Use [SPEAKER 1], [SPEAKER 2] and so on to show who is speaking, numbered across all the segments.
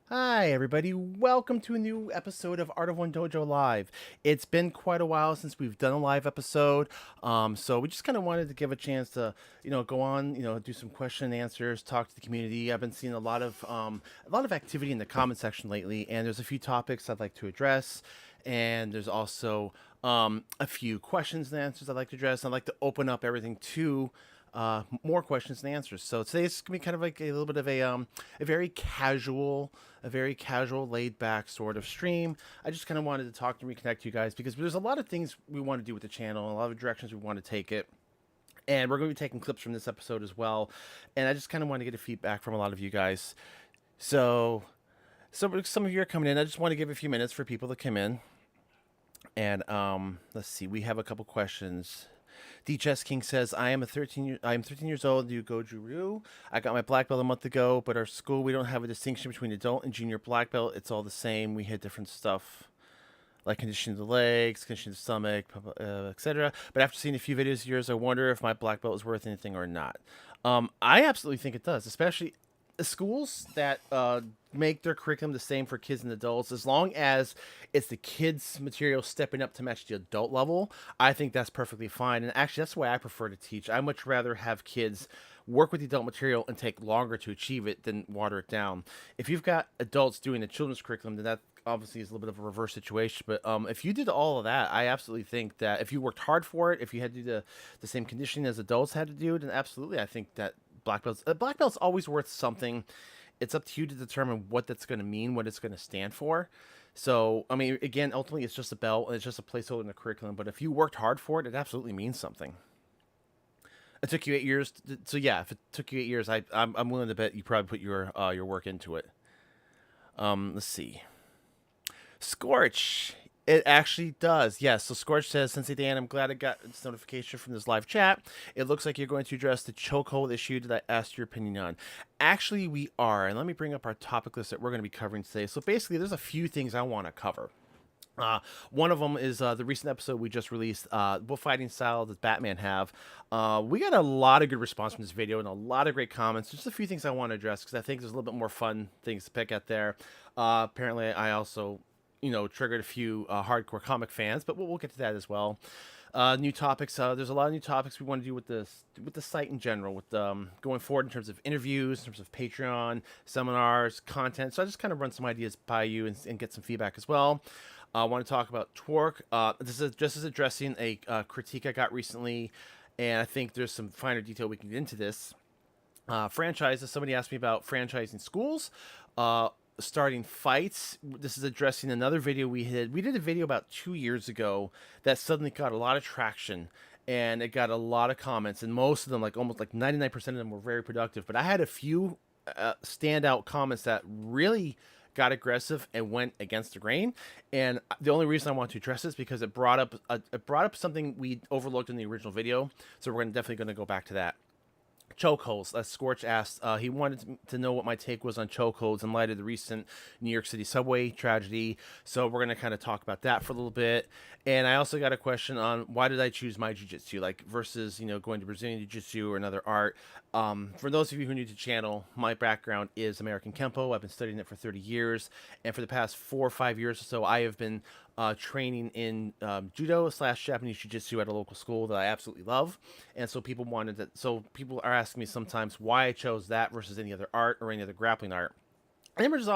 [SPEAKER 1] Hi, everybody. Welcome to a new episode of Art of One Dojo Live. It's been quite a while since we've done a live episode, so we just kind of wanted to give a chance to, go on, do some question and answers, talk to the community. I've been seeing a lot of activity in the comment section lately, and there's a few topics I'd like to address, and there's also a few questions and answers I'd like to address. I'd like to open up everything to more questions and answers. So today's gonna be kind of like a little bit of a very casual, laid back sort of stream. I just kind of wanted to talk and reconnect to you guys because there's a lot of things we want to do with the channel, and a lot of directions we want to take it. And we're going to be taking clips from this episode as well. And I just kind of want to get a feedback from a lot of you guys. So, some of you are coming in. I just want to give a few minutes for people to come in. And let's see, we have a couple questions. D Chess King says, I am 13 years old, do Goju Ryu. I got my black belt a month ago, but our school, we don't have a distinction between adult and junior black belt. It's all the same. We hit different stuff, like conditioning the legs, conditioning the stomach, etc. But after seeing a few videos of yours, I wonder if my black belt is worth anything or not. I absolutely think it does, especially the schools that make their curriculum the same for kids and adults, as long as it's the kids' material stepping up to match the adult level. I think that's perfectly fine. And actually, that's the way I prefer to teach. I much rather have kids work with the adult material and take longer to achieve it than water it down. If you've got adults doing the children's curriculum, then that obviously is a little bit of a reverse situation. But if you did all of that, I absolutely think that if you worked hard for it, if you had to do the same conditioning as adults had to do, then absolutely, I think that black belts. A black belt's always worth something. It's up to you to determine what that's going to mean, what it's going to stand for. So, I mean, again, ultimately, it's just a belt and it's just a placeholder in the curriculum. But if you worked hard for it, it absolutely means something. It took you 8 years, so yeah. If it took you 8 years, I'm willing to bet you probably put your work into it. Let's see. Scorch. It actually does. Yes. So Scorch says, Sensei Dan, I'm glad I got this notification from this live chat. It looks like you're going to address the chokehold issue that I asked your opinion on. Actually, we are. And let me bring up our topic list that we're going to be covering today. So basically, there's a few things I want to cover. One of them is the recent episode we just released. What fighting style does Batman have? We got a lot of good response from this video and a lot of great comments. Just a few things I want to address because I think there's a little bit more fun things to pick at there. Apparently, I also, triggered a few hardcore comic fans, but we'll get to that as well. New topics. There's a lot of new topics we want to do with the site in general, with going forward in terms of interviews, in terms of Patreon, seminars, content. So I just kind of run some ideas by you and get some feedback as well. I want to talk about Twerk. This is just as addressing a critique I got recently, and I think there's some finer detail we can get into this. Franchises. Somebody asked me about franchising schools. Starting fights. This is addressing another video we did. We did a video about 2 years ago that suddenly got a lot of traction and it got a lot of comments, and most of them, like almost like 99% of them, were very productive. But I had a few standout comments that really got aggressive and went against the grain. And the only reason I want to address this is because it brought up something we overlooked in the original video. So we're definitely going to go back to that. Chokeholds. As Scorch asked, he wanted to know what my take was on chokeholds in light of the recent New York City subway tragedy. So we're going to kind of talk about that for a little bit. And I also got a question on why did I choose my jiu-jitsu, like versus, going to Brazilian jiu-jitsu or another art. For those of you who are new to the channel, my background is American Kempo. I've been studying it for 30 years. And for the past 4 or 5 years or so, I have been training in judo / Japanese jiu-jitsu at a local school that I absolutely love. And so people people are asking me sometimes why I chose that versus any other art or any other grappling art. And the image is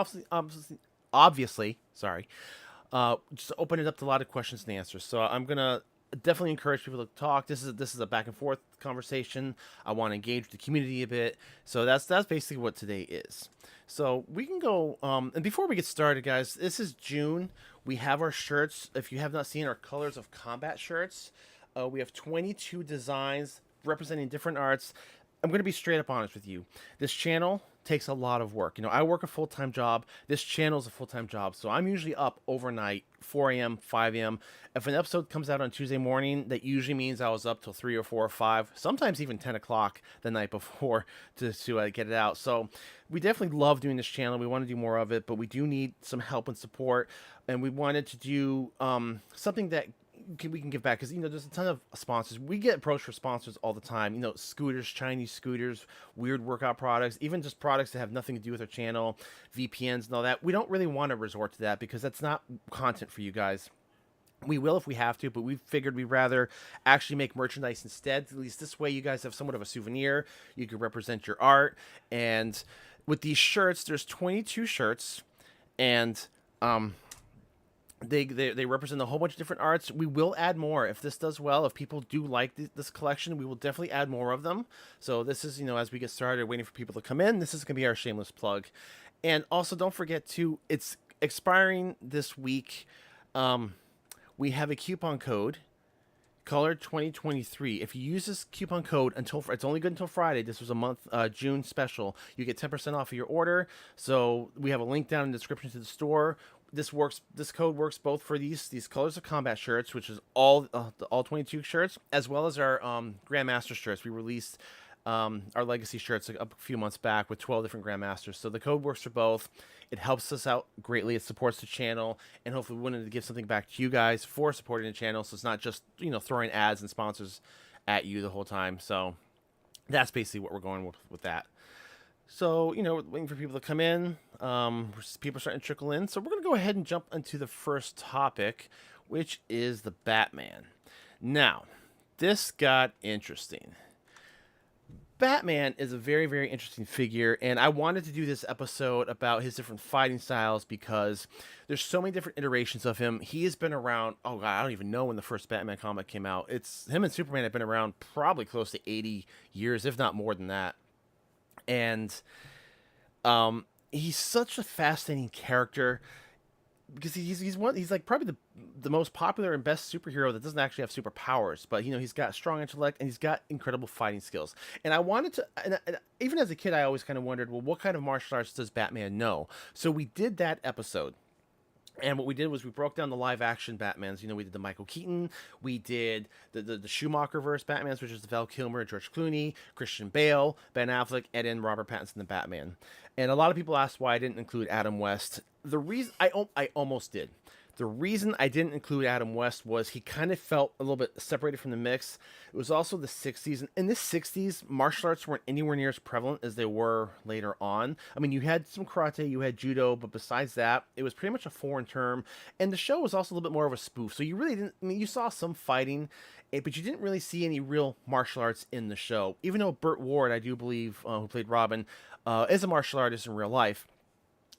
[SPEAKER 1] obviously, just open it up to a lot of questions and answers. So I'm gonna definitely encourage people to talk. This is a back and forth conversation. I want to engage with the community a bit. So that's basically what today is. So we can go. And before we get started, guys, this is June. We have our shirts. If you have not seen our Colors of Combat shirts, we have 22 designs representing different arts. I'm going to be straight up honest with you. This channel takes a lot of work. I work a full-time job. This channel is a full-time job. So I'm usually up overnight, 4 a.m., 5 a.m. If an episode comes out on Tuesday morning, that usually means I was up till 3 or 4 or 5, sometimes even 10 o'clock the night before to get it out. So we definitely love doing this channel. We want to do more of it, but we do need some help and support. And we wanted to do something that we can give back, because there's a ton of sponsors. We get approached for sponsors all the time. Scooters, Chinese scooters, weird workout products, even just products that have nothing to do with our channel, VPNs and all that. We don't really want to resort to that because that's not content for you guys. We will if we have to, but we figured we'd rather actually make merchandise instead. At least this way you guys have somewhat of a souvenir. You can represent your art. And with these shirts, there's 22 shirts, and they represent a whole bunch of different arts. We will add more if this does well. If people do like this collection, we will definitely add more of them. So this is, as we get started, waiting for people to come in, this is going to be our shameless plug. And also, don't forget to, it's expiring this week. We have a coupon code, Color 2023. If you use this coupon code it's only good until Friday. This was a month June special. You get 10% off of your order. So we have a link down in the description to the store. This code works both for these Colors of Combat shirts, which is all 22 shirts, as well as our Grandmaster shirts. We released our Legacy shirts a few months back with 12 different Grandmasters. So the code works for both. It helps us out greatly. It supports the channel, and hopefully we wanted to give something back to you guys for supporting the channel. So it's not just throwing ads and sponsors at you the whole time. So that's basically what we're going with that. So, we're waiting for people to come in. People are starting to trickle in. So we're going to go ahead and jump into the first topic, which is the Batman. Now, this got interesting. Batman is a very, very interesting figure, and I wanted to do this episode about his different fighting styles because there's so many different iterations of him. He has been around, oh God, I don't even know when the first Batman comic came out. Him and Superman have been around probably close to 80 years, if not more than that. And um, he's such a fascinating character because he's like probably the most popular and best superhero that doesn't actually have superpowers, but he's got strong intellect and he's got incredible fighting skills. And I wanted to, and even as a kid, I always kind of wondered, well, what kind of martial arts does Batman know? So we did that episode. And what we did was we broke down the live action Batmans. We did the Michael Keaton, we did the Schumacher verse Batmans, which is the Val Kilmer, George Clooney, Christian Bale, Ben Affleck, and then Robert Pattinson, the Batman. And a lot of people asked why I didn't include Adam West. The reason I almost did. The reason I didn't include Adam West was he kind of felt a little bit separated from the mix. It was also the 60s. And in the 60s, martial arts weren't anywhere near as prevalent as they were later on. I mean, you had some karate, you had judo, but besides that, it was pretty much a foreign term. And the show was also a little bit more of a spoof. So you really didn't, I mean, you saw some fighting, but you didn't really see any real martial arts in the show. Even though Burt Ward, I do believe, who played Robin, is a martial artist in real life.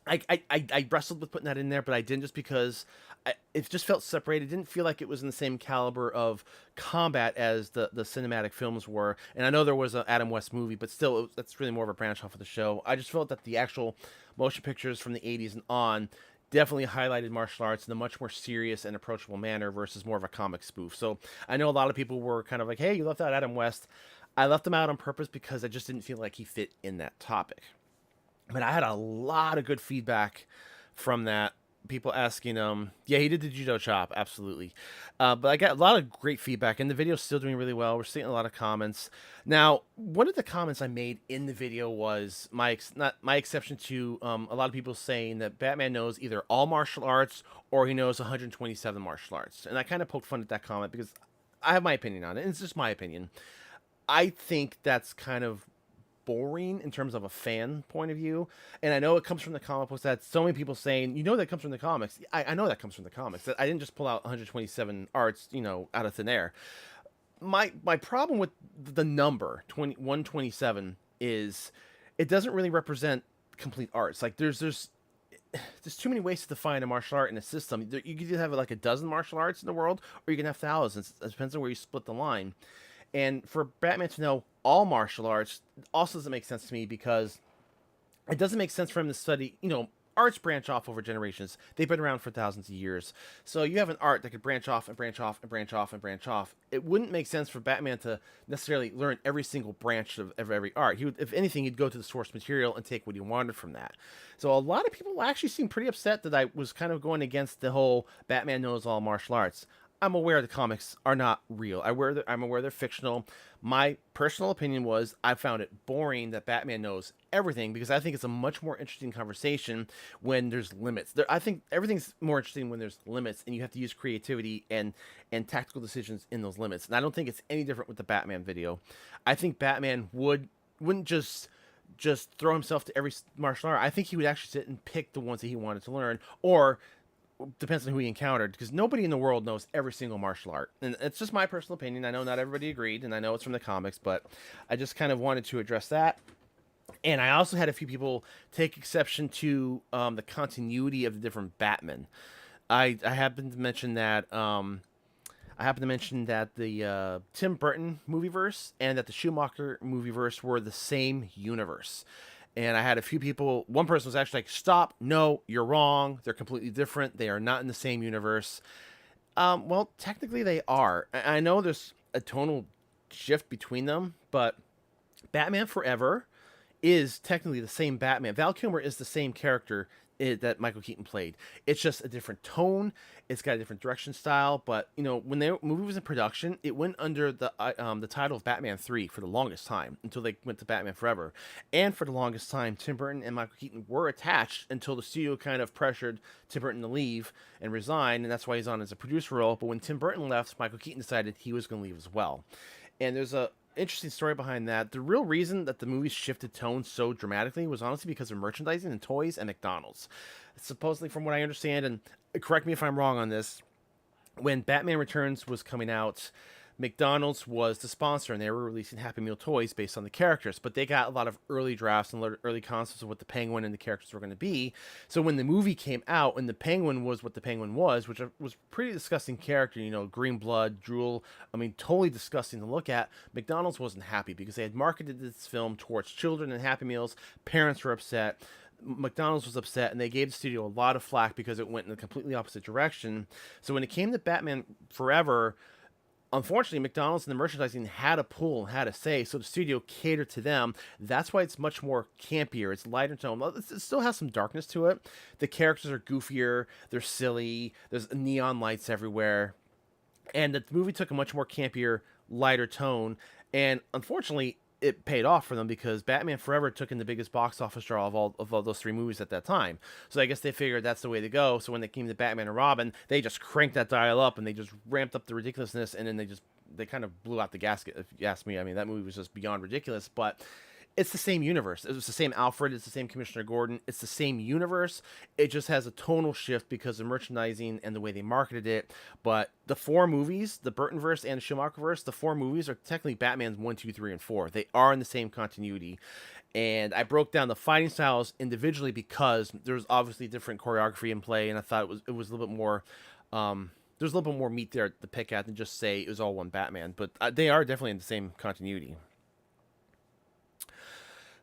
[SPEAKER 1] I wrestled with putting that in there, but I didn't just because it just felt separated. It didn't feel like it was in the same caliber of combat as the cinematic films were. And I know there was an Adam West movie, but still, that's really more of a branch off of the show. I just felt that the actual motion pictures from the 80s and on definitely highlighted martial arts in a much more serious and approachable manner versus more of a comic spoof. So I know a lot of people were kind of like, hey, you left out Adam West. I left him out on purpose because I just didn't feel like he fit in that topic. But I had a lot of good feedback from that. People asking, yeah, he did the judo chop, absolutely. But I got a lot of great feedback, and the video's still doing really well. We're seeing a lot of comments. Now, one of the comments I made in the video was not my exception to a lot of people saying that Batman knows either all martial arts or he knows 127 martial arts. And I kind of poked fun at that comment because I have my opinion on it, and it's just my opinion. I think that's kind of boring in terms of a fan point of view. And I know it comes from the comic books that so many people saying, that comes from the comics. I know that comes from the comics. I didn't just pull out 127 arts, out of thin air. My problem with the number 127 is it doesn't really represent complete arts. Like there's too many ways to define a martial art in a system. You could either have like a dozen martial arts in the world, or you can have thousands. It depends on where you split the line. And for Batman to know all martial arts also doesn't make sense to me because it doesn't make sense for him to study, arts branch off over generations. They've been around for thousands of years. So you have an art that could branch off and branch off and branch off and branch off. It wouldn't make sense for Batman to necessarily learn every single branch of every art. He would, if anything, he'd go to the source material and take what he wanted from that. So a lot of people actually seem pretty upset that I was kind of going against the whole Batman knows all martial arts. I'm aware the comics are not real. I'm aware they're fictional. My personal opinion was I found it boring that Batman knows everything because I think it's a much more interesting conversation when there's limits. I think everything's more interesting when there's limits and you have to use creativity and tactical decisions in those limits. And I don't think it's any different with the Batman video. I think Batman wouldn't just throw himself to every martial art. I think he would actually sit and pick the ones that he wanted to learn, or depends on who he encountered, because nobody in the world knows every single martial art. And it's just my personal opinion. I know not everybody agreed, and I know it's from the comics, but I just kind of wanted to address that. And I also had a few people take exception to the continuity of the different Batman. I happened to mention that the Tim Burton movieverse and that the Schumacher movieverse were the same universe. And I had a few people, one person was actually like, stop, no, you're wrong. They're completely different. They are not in the same universe. Well, technically they are. I know there's a tonal shift between them, but Batman Forever is technically the same Batman. Val Kilmer is the same character that Michael Keaton played. It's just a different tone. It's got a different direction style. But when the movie was in production, it went under the title of Batman 3 for the longest time until they went to Batman Forever. And for the longest time, Tim Burton and Michael Keaton were attached until the studio kind of pressured Tim Burton to leave and resign, and that's why he's on as a producer role. But when Tim Burton left, Michael Keaton decided he was going to leave as well. And there's a interesting story behind that. The real reason that the movie shifted tone so dramatically was honestly because of merchandising and toys and McDonald's. Supposedly, from what I understand, and correct me if I'm wrong on this, when Batman Returns was coming out, McDonald's was the sponsor, and they were releasing Happy Meal toys based on the characters. But they got a lot of early drafts and early concepts of what the Penguin and the characters were going to be. So when the movie came out, and the Penguin was what the Penguin was, which was pretty disgusting character, green blood, drool. I mean, totally disgusting to look at. McDonald's wasn't happy because they had marketed this film towards children and Happy Meals. Parents were upset. McDonald's was upset, and they gave the studio a lot of flack because it went in a completely opposite direction. So when it came to Batman Forever, unfortunately, McDonald's and the merchandising had a pull and had a say, so the studio catered to them. That's why it's much more campier. It's lighter tone. It still has some darkness to it. The characters are goofier. They're silly. There's neon lights everywhere. And the movie took a much more campier, lighter tone. And unfortunately, it paid off for them because Batman Forever took in the biggest box office draw of all those three movies at that time. So I guess they figured that's the way to go. So when they came to Batman and Robin, they just cranked that dial up and they just ramped up the ridiculousness, and then they kind of blew out the gasket, if you ask me. I mean, that movie was just beyond ridiculous, but it's the same universe. It's the same Alfred. It's the same Commissioner Gordon. It's the same universe. It just has a tonal shift because of merchandising and the way they marketed it. But the four movies, the Burtonverse and the Schumacherverse, the four movies are technically Batman's 1, 2, 3, and 4. They are in the same continuity. And I broke down the fighting styles individually because there's obviously different choreography in play, and I thought it was a little bit more. There's a little bit more meat there to pick at than just say it was all one Batman. But they are definitely in the same continuity.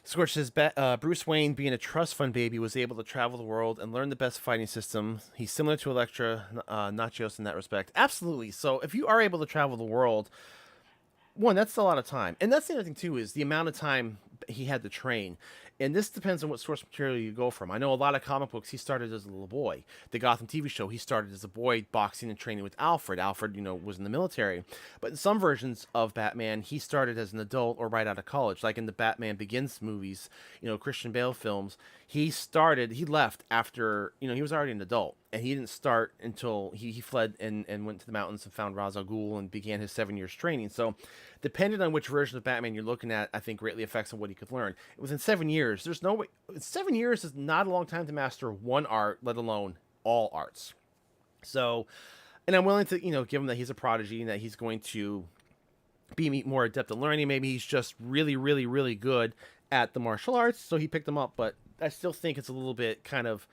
[SPEAKER 1] Scorch says Bruce Wayne, being a trust fund baby, was able to travel the world and learn the best fighting system. He's similar to Elektra Nachos in that respect. Absolutely. So if you are able to travel the world, one, that's a lot of time. And that's the other thing, too, is the amount of time he had to train. And this depends on what source material you go from. I know a lot of comic books, he started as a little boy. The Gotham TV show, he started as a boy boxing and training with Alfred. Alfred, was in the military. But in some versions of Batman, he started as an adult or right out of college. Like in the Batman Begins movies, Christian Bale films, he left after, he was already an adult. And he didn't start until he fled and went to the mountains and found Ra's al Ghul and began his 7 years training. So depending on which version of Batman you're looking at, I think greatly affects on what he could learn. It was in 7 years. There's no way. 7 years is not a long time to master one art, let alone all arts. So, and I'm willing to, give him that he's a prodigy and that he's going to be more adept at learning. Maybe he's just really, really, really good at the martial arts, so he picked them up. But I still think it's a little bit kind of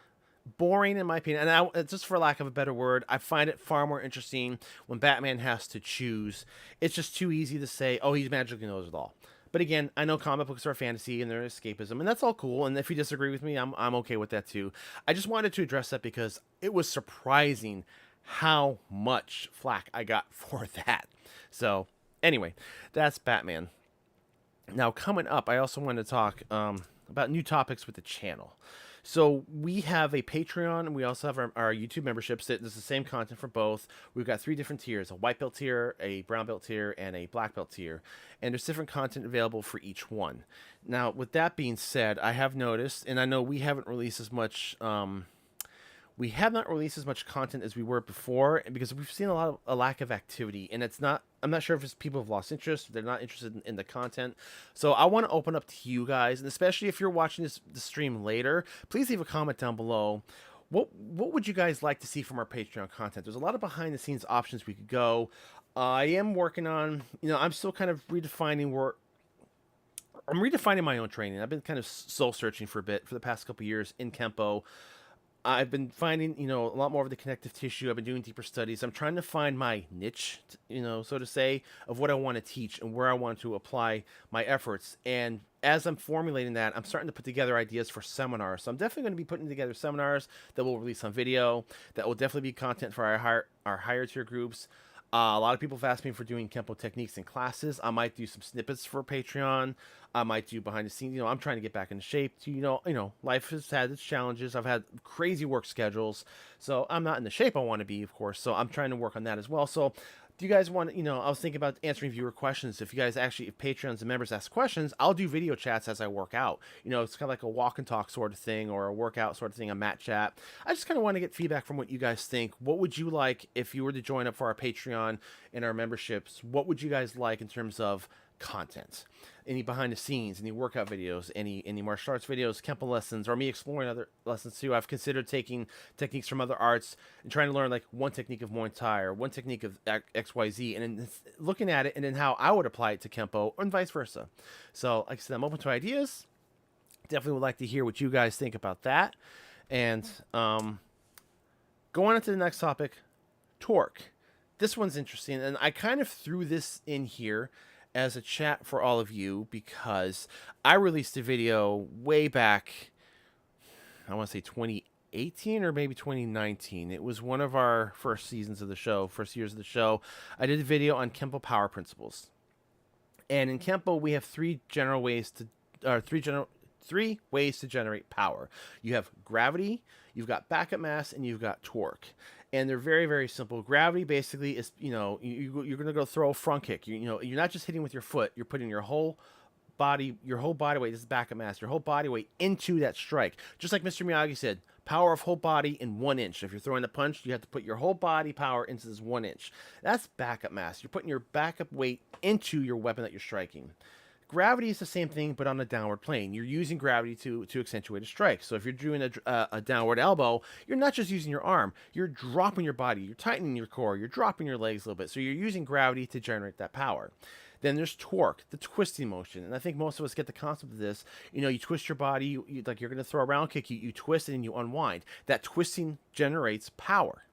[SPEAKER 1] boring in my opinion, and just for lack of a better word, I find it far more interesting when Batman has to choose. It's just too easy to say, oh, he magically knows it all. But again, I know comic books are fantasy and they're escapism, and that's all cool. And if you disagree with me, I'm okay with that too. I just wanted to address that because it was surprising how much flack I got for that. So anyway, that's Batman. Now coming up, I also want to talk about new topics with the channel. So we have a Patreon, and we also have our YouTube memberships. There's the same content for both. We've got 3 different tiers: a white belt tier, a brown belt tier, and a black belt tier. And there's different content available for each one. Now, with that being said, I have noticed, and I know we haven't released as much. We have not released as much content as we were before because we've seen a lack of activity, and I'm not sure if it's people have lost interest, they're not interested in the content. So I want to open up to you guys, and especially if you're watching the stream later, please leave a comment down below. What would you guys like to see from our Patreon content? There's a lot of behind the scenes options we could go. I am working on, I'm still kind of redefining my own training. I've been kind of soul searching for a bit for the past couple years in Kempo. I've been finding, a lot more of the connective tissue. I've been doing deeper studies. I'm trying to find my niche, so to say, of what I want to teach and where I want to apply my efforts. And as I'm formulating that, I'm starting to put together ideas for seminars. So I'm definitely going to be putting together seminars that will release on video, that will definitely be content for our higher tier groups. A lot of people have asked me for doing Kempo techniques in classes. I might do some snippets for Patreon. I might do behind the scenes. I'm trying to get back into shape. Life has had its challenges. I've had crazy work schedules, so I'm not in the shape I want to be, of course. So I'm trying to work on that as well. So do you guys want, I was thinking about answering viewer questions. If you guys actually, if Patreons and members ask questions, I'll do video chats as I work out. It's kind of like a walk and talk sort of thing, or a workout sort of thing, a mat chat. I just kind of want to get feedback from what you guys think. What would you like if you were to join up for our Patreon and our memberships? What would you guys like in terms of content? any behind the scenes, any workout videos, any martial arts videos, Kempo lessons, or me exploring other lessons too, I've considered taking techniques from other arts and trying to learn like one technique of Muay Thai or one technique of XYZ, and then looking at it and then how I would apply it to Kempo and vice versa. So, like I said, I'm open to ideas. Definitely would like to hear what you guys think about that. And going on to the next topic, torque. This one's interesting, and I kind of threw this in here as a chat for all of you because I released a video way back, I want to say 2018 or maybe 2019. It was one of our first seasons of the show, first years of the show. I did a video on Kempo power principles. And in Kempo, we have three ways to generate power. You have gravity, you've got backup mass, and you've got torque. And they're very, very simple. Gravity basically is, you're going to go throw a front kick. You're not just hitting with your foot. You're putting your whole body weight, this is backup mass, your whole body weight into that strike. Just like Mr. Miyagi said, power of whole body in 1 inch. If you're throwing a punch, you have to put your whole body power into this 1 inch. That's backup mass. You're putting your backup weight into your weapon that you're striking. Gravity is the same thing, but on a downward plane. You're using gravity to accentuate a strike. So if you're doing a downward elbow, you're not just using your arm. You're dropping your body. You're tightening your core. You're dropping your legs a little bit. So you're using gravity to generate that power. Then there's torque, the twisting motion. And I think most of us get the concept of this. You twist your body, like you're going to throw a round kick, you twist it and you unwind. That twisting generates power.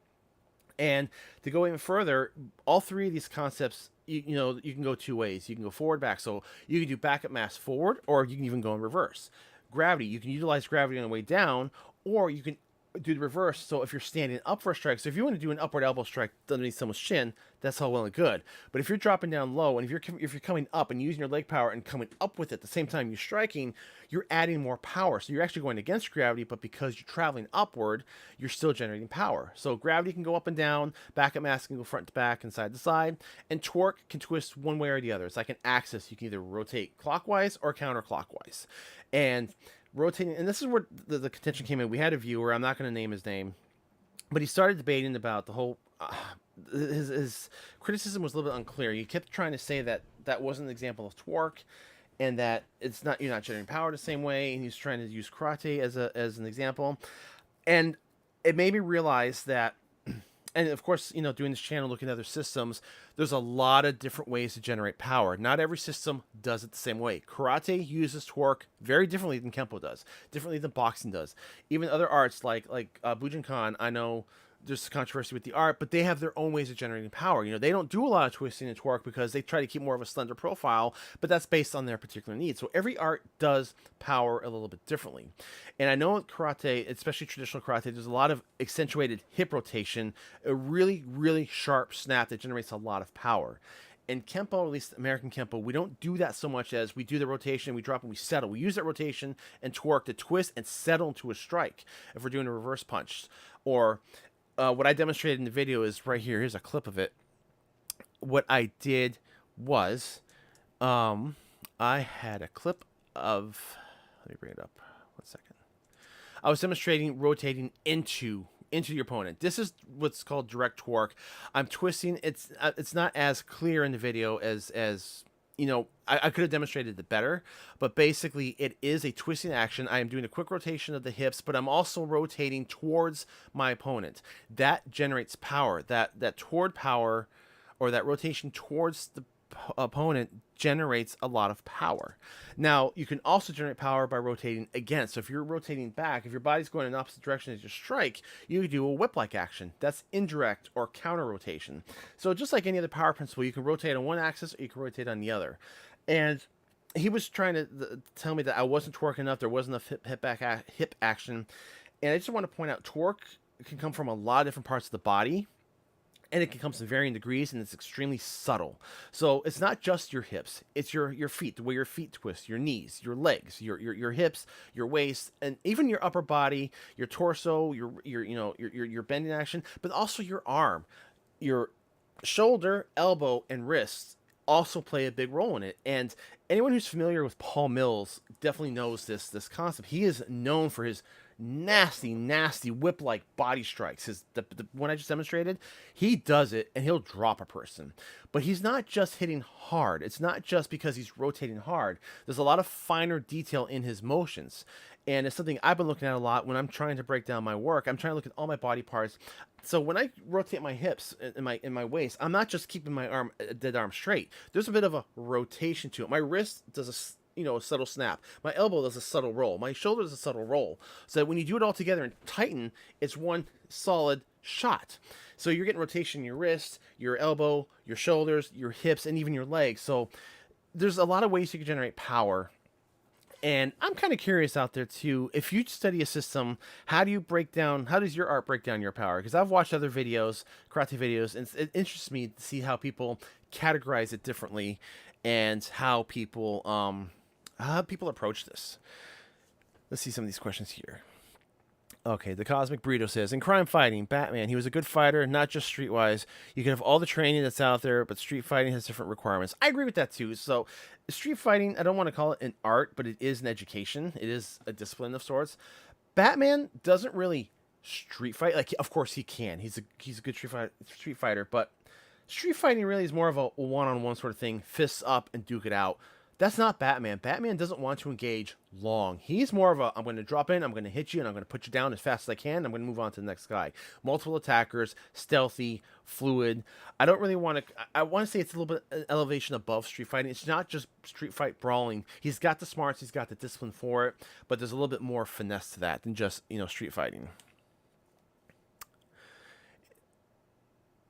[SPEAKER 1] And to go even further, all three of these concepts, you can go two ways. You can go forward, back. So you can do backup mass forward, or you can even go in reverse. Gravity, you can utilize gravity on the way down, or you can do the reverse. So if you're standing up for a strike, so if you want to do an upward elbow strike underneath someone's chin, that's all well and good. But if you're dropping down low, and if you're coming up and using your leg power and coming up with it at the same time you're striking, you're adding more power. So you're actually going against gravity, but because you're traveling upward, you're still generating power. So gravity can go up and down, backup mass can go front to back and side to side, and torque can twist one way or the other. It's like an axis. You can either rotate clockwise or counterclockwise. And rotating, and this is where the contention came in. We had a viewer, I'm not going to name his name, but he started debating about the whole his criticism was a little bit unclear. He kept trying to say that wasn't an example of torque, and that you're not generating power the same way, and he's trying to use karate as an example. And it made me realize that, and of course, doing this channel, looking at other systems, there's a lot of different ways to generate power. Not every system does it the same way. Karate uses torque very differently than Kempo does, differently than boxing does. Even other arts like Bujinkan, I know there's controversy with the art, but they have their own ways of generating power. They don't do a lot of twisting and torque because they try to keep more of a slender profile, but that's based on their particular needs. So every art does power a little bit differently. And I know karate, especially traditional karate, there's a lot of accentuated hip rotation, a really, really sharp snap that generates a lot of power. In Kempo, at least American Kempo, we don't do that so much as we do the rotation, we drop and we settle. We use that rotation and torque to twist and settle into a strike if we're doing a reverse punch. Or what I demonstrated in the video is right here. Here's a clip of it. What I did was I had a clip of, let me bring it up 1 second. I was demonstrating rotating into your opponent. This is what's called direct torque. I'm twisting. It's not as clear in the video as I could have demonstrated it better, but basically it is a twisting action. I am doing a quick rotation of the hips, but I'm also rotating towards my opponent. That generates power. That toward power, or that rotation towards the opponent, generates a lot of power. Now, you can also generate power by rotating again. So if you're rotating back, if your body's going in the opposite direction as you strike, you do a whip-like action. That's indirect or counter rotation. So just like any other power principle, you can rotate on one axis or you can rotate on the other. And he was trying to tell me that I wasn't torquing enough, there wasn't enough hip action. And I just want to point out, torque can come from a lot of different parts of the body, and it can come in varying degrees, and it's extremely subtle. So it's not just your hips; it's your feet, the way your feet twist, your knees, your legs, your hips, your waist, and even your upper body, your torso, your bending action, but also your arm, your shoulder, elbow, and wrists also play a big role in it. And anyone who's familiar with Paul Mills definitely knows this concept. He is known for his nasty whip-like body strikes. The one I just demonstrated, he does it and he'll drop a person. But he's not just hitting hard. It's not just because he's rotating hard. There's a lot of finer detail in his motions. And it's something I've been looking at a lot when I'm trying to break down my work. I'm trying to look at all my body parts. So when I rotate my hips in my waist, I'm not just keeping my dead arm straight. There's a bit of a rotation to it. My wrist does a subtle snap. My elbow does a subtle roll. My shoulder does a subtle roll. So that when you do it all together and tighten, it's one solid shot. So you're getting rotation in your wrist, your elbow, your shoulders, your hips, and even your legs. So there's a lot of ways you can generate power. And I'm kind of curious out there too. If you study a system, how does your art break down your power? Because I've watched other videos, karate videos, and it interests me to see how people categorize it differently and how people approach this. Let's see some of these questions here. Okay, the Cosmic Burrito says, in crime fighting, Batman, he was a good fighter, not just streetwise. You can have all the training that's out there, but street fighting has different requirements. I agree with that too. So, street fighting, I don't want to call it an art, but it is an education. It is a discipline of sorts. Batman doesn't really street fight. Like, of course he can. He's a good street fighter, but street fighting really is more of a one-on-one sort of thing, fists up and duke it out. That's not Batman. Batman doesn't want to engage long. He's more of a, I'm going to drop in, I'm going to hit you, and I'm going to put you down as fast as I can. I'm going to move on to the next guy. Multiple attackers, stealthy, fluid. I don't really want to, I want to say it's a little bit elevation above street fighting. It's not just street fight brawling. He's got the smarts, he's got the discipline for it, but there's a little bit more finesse to that than just, street fighting.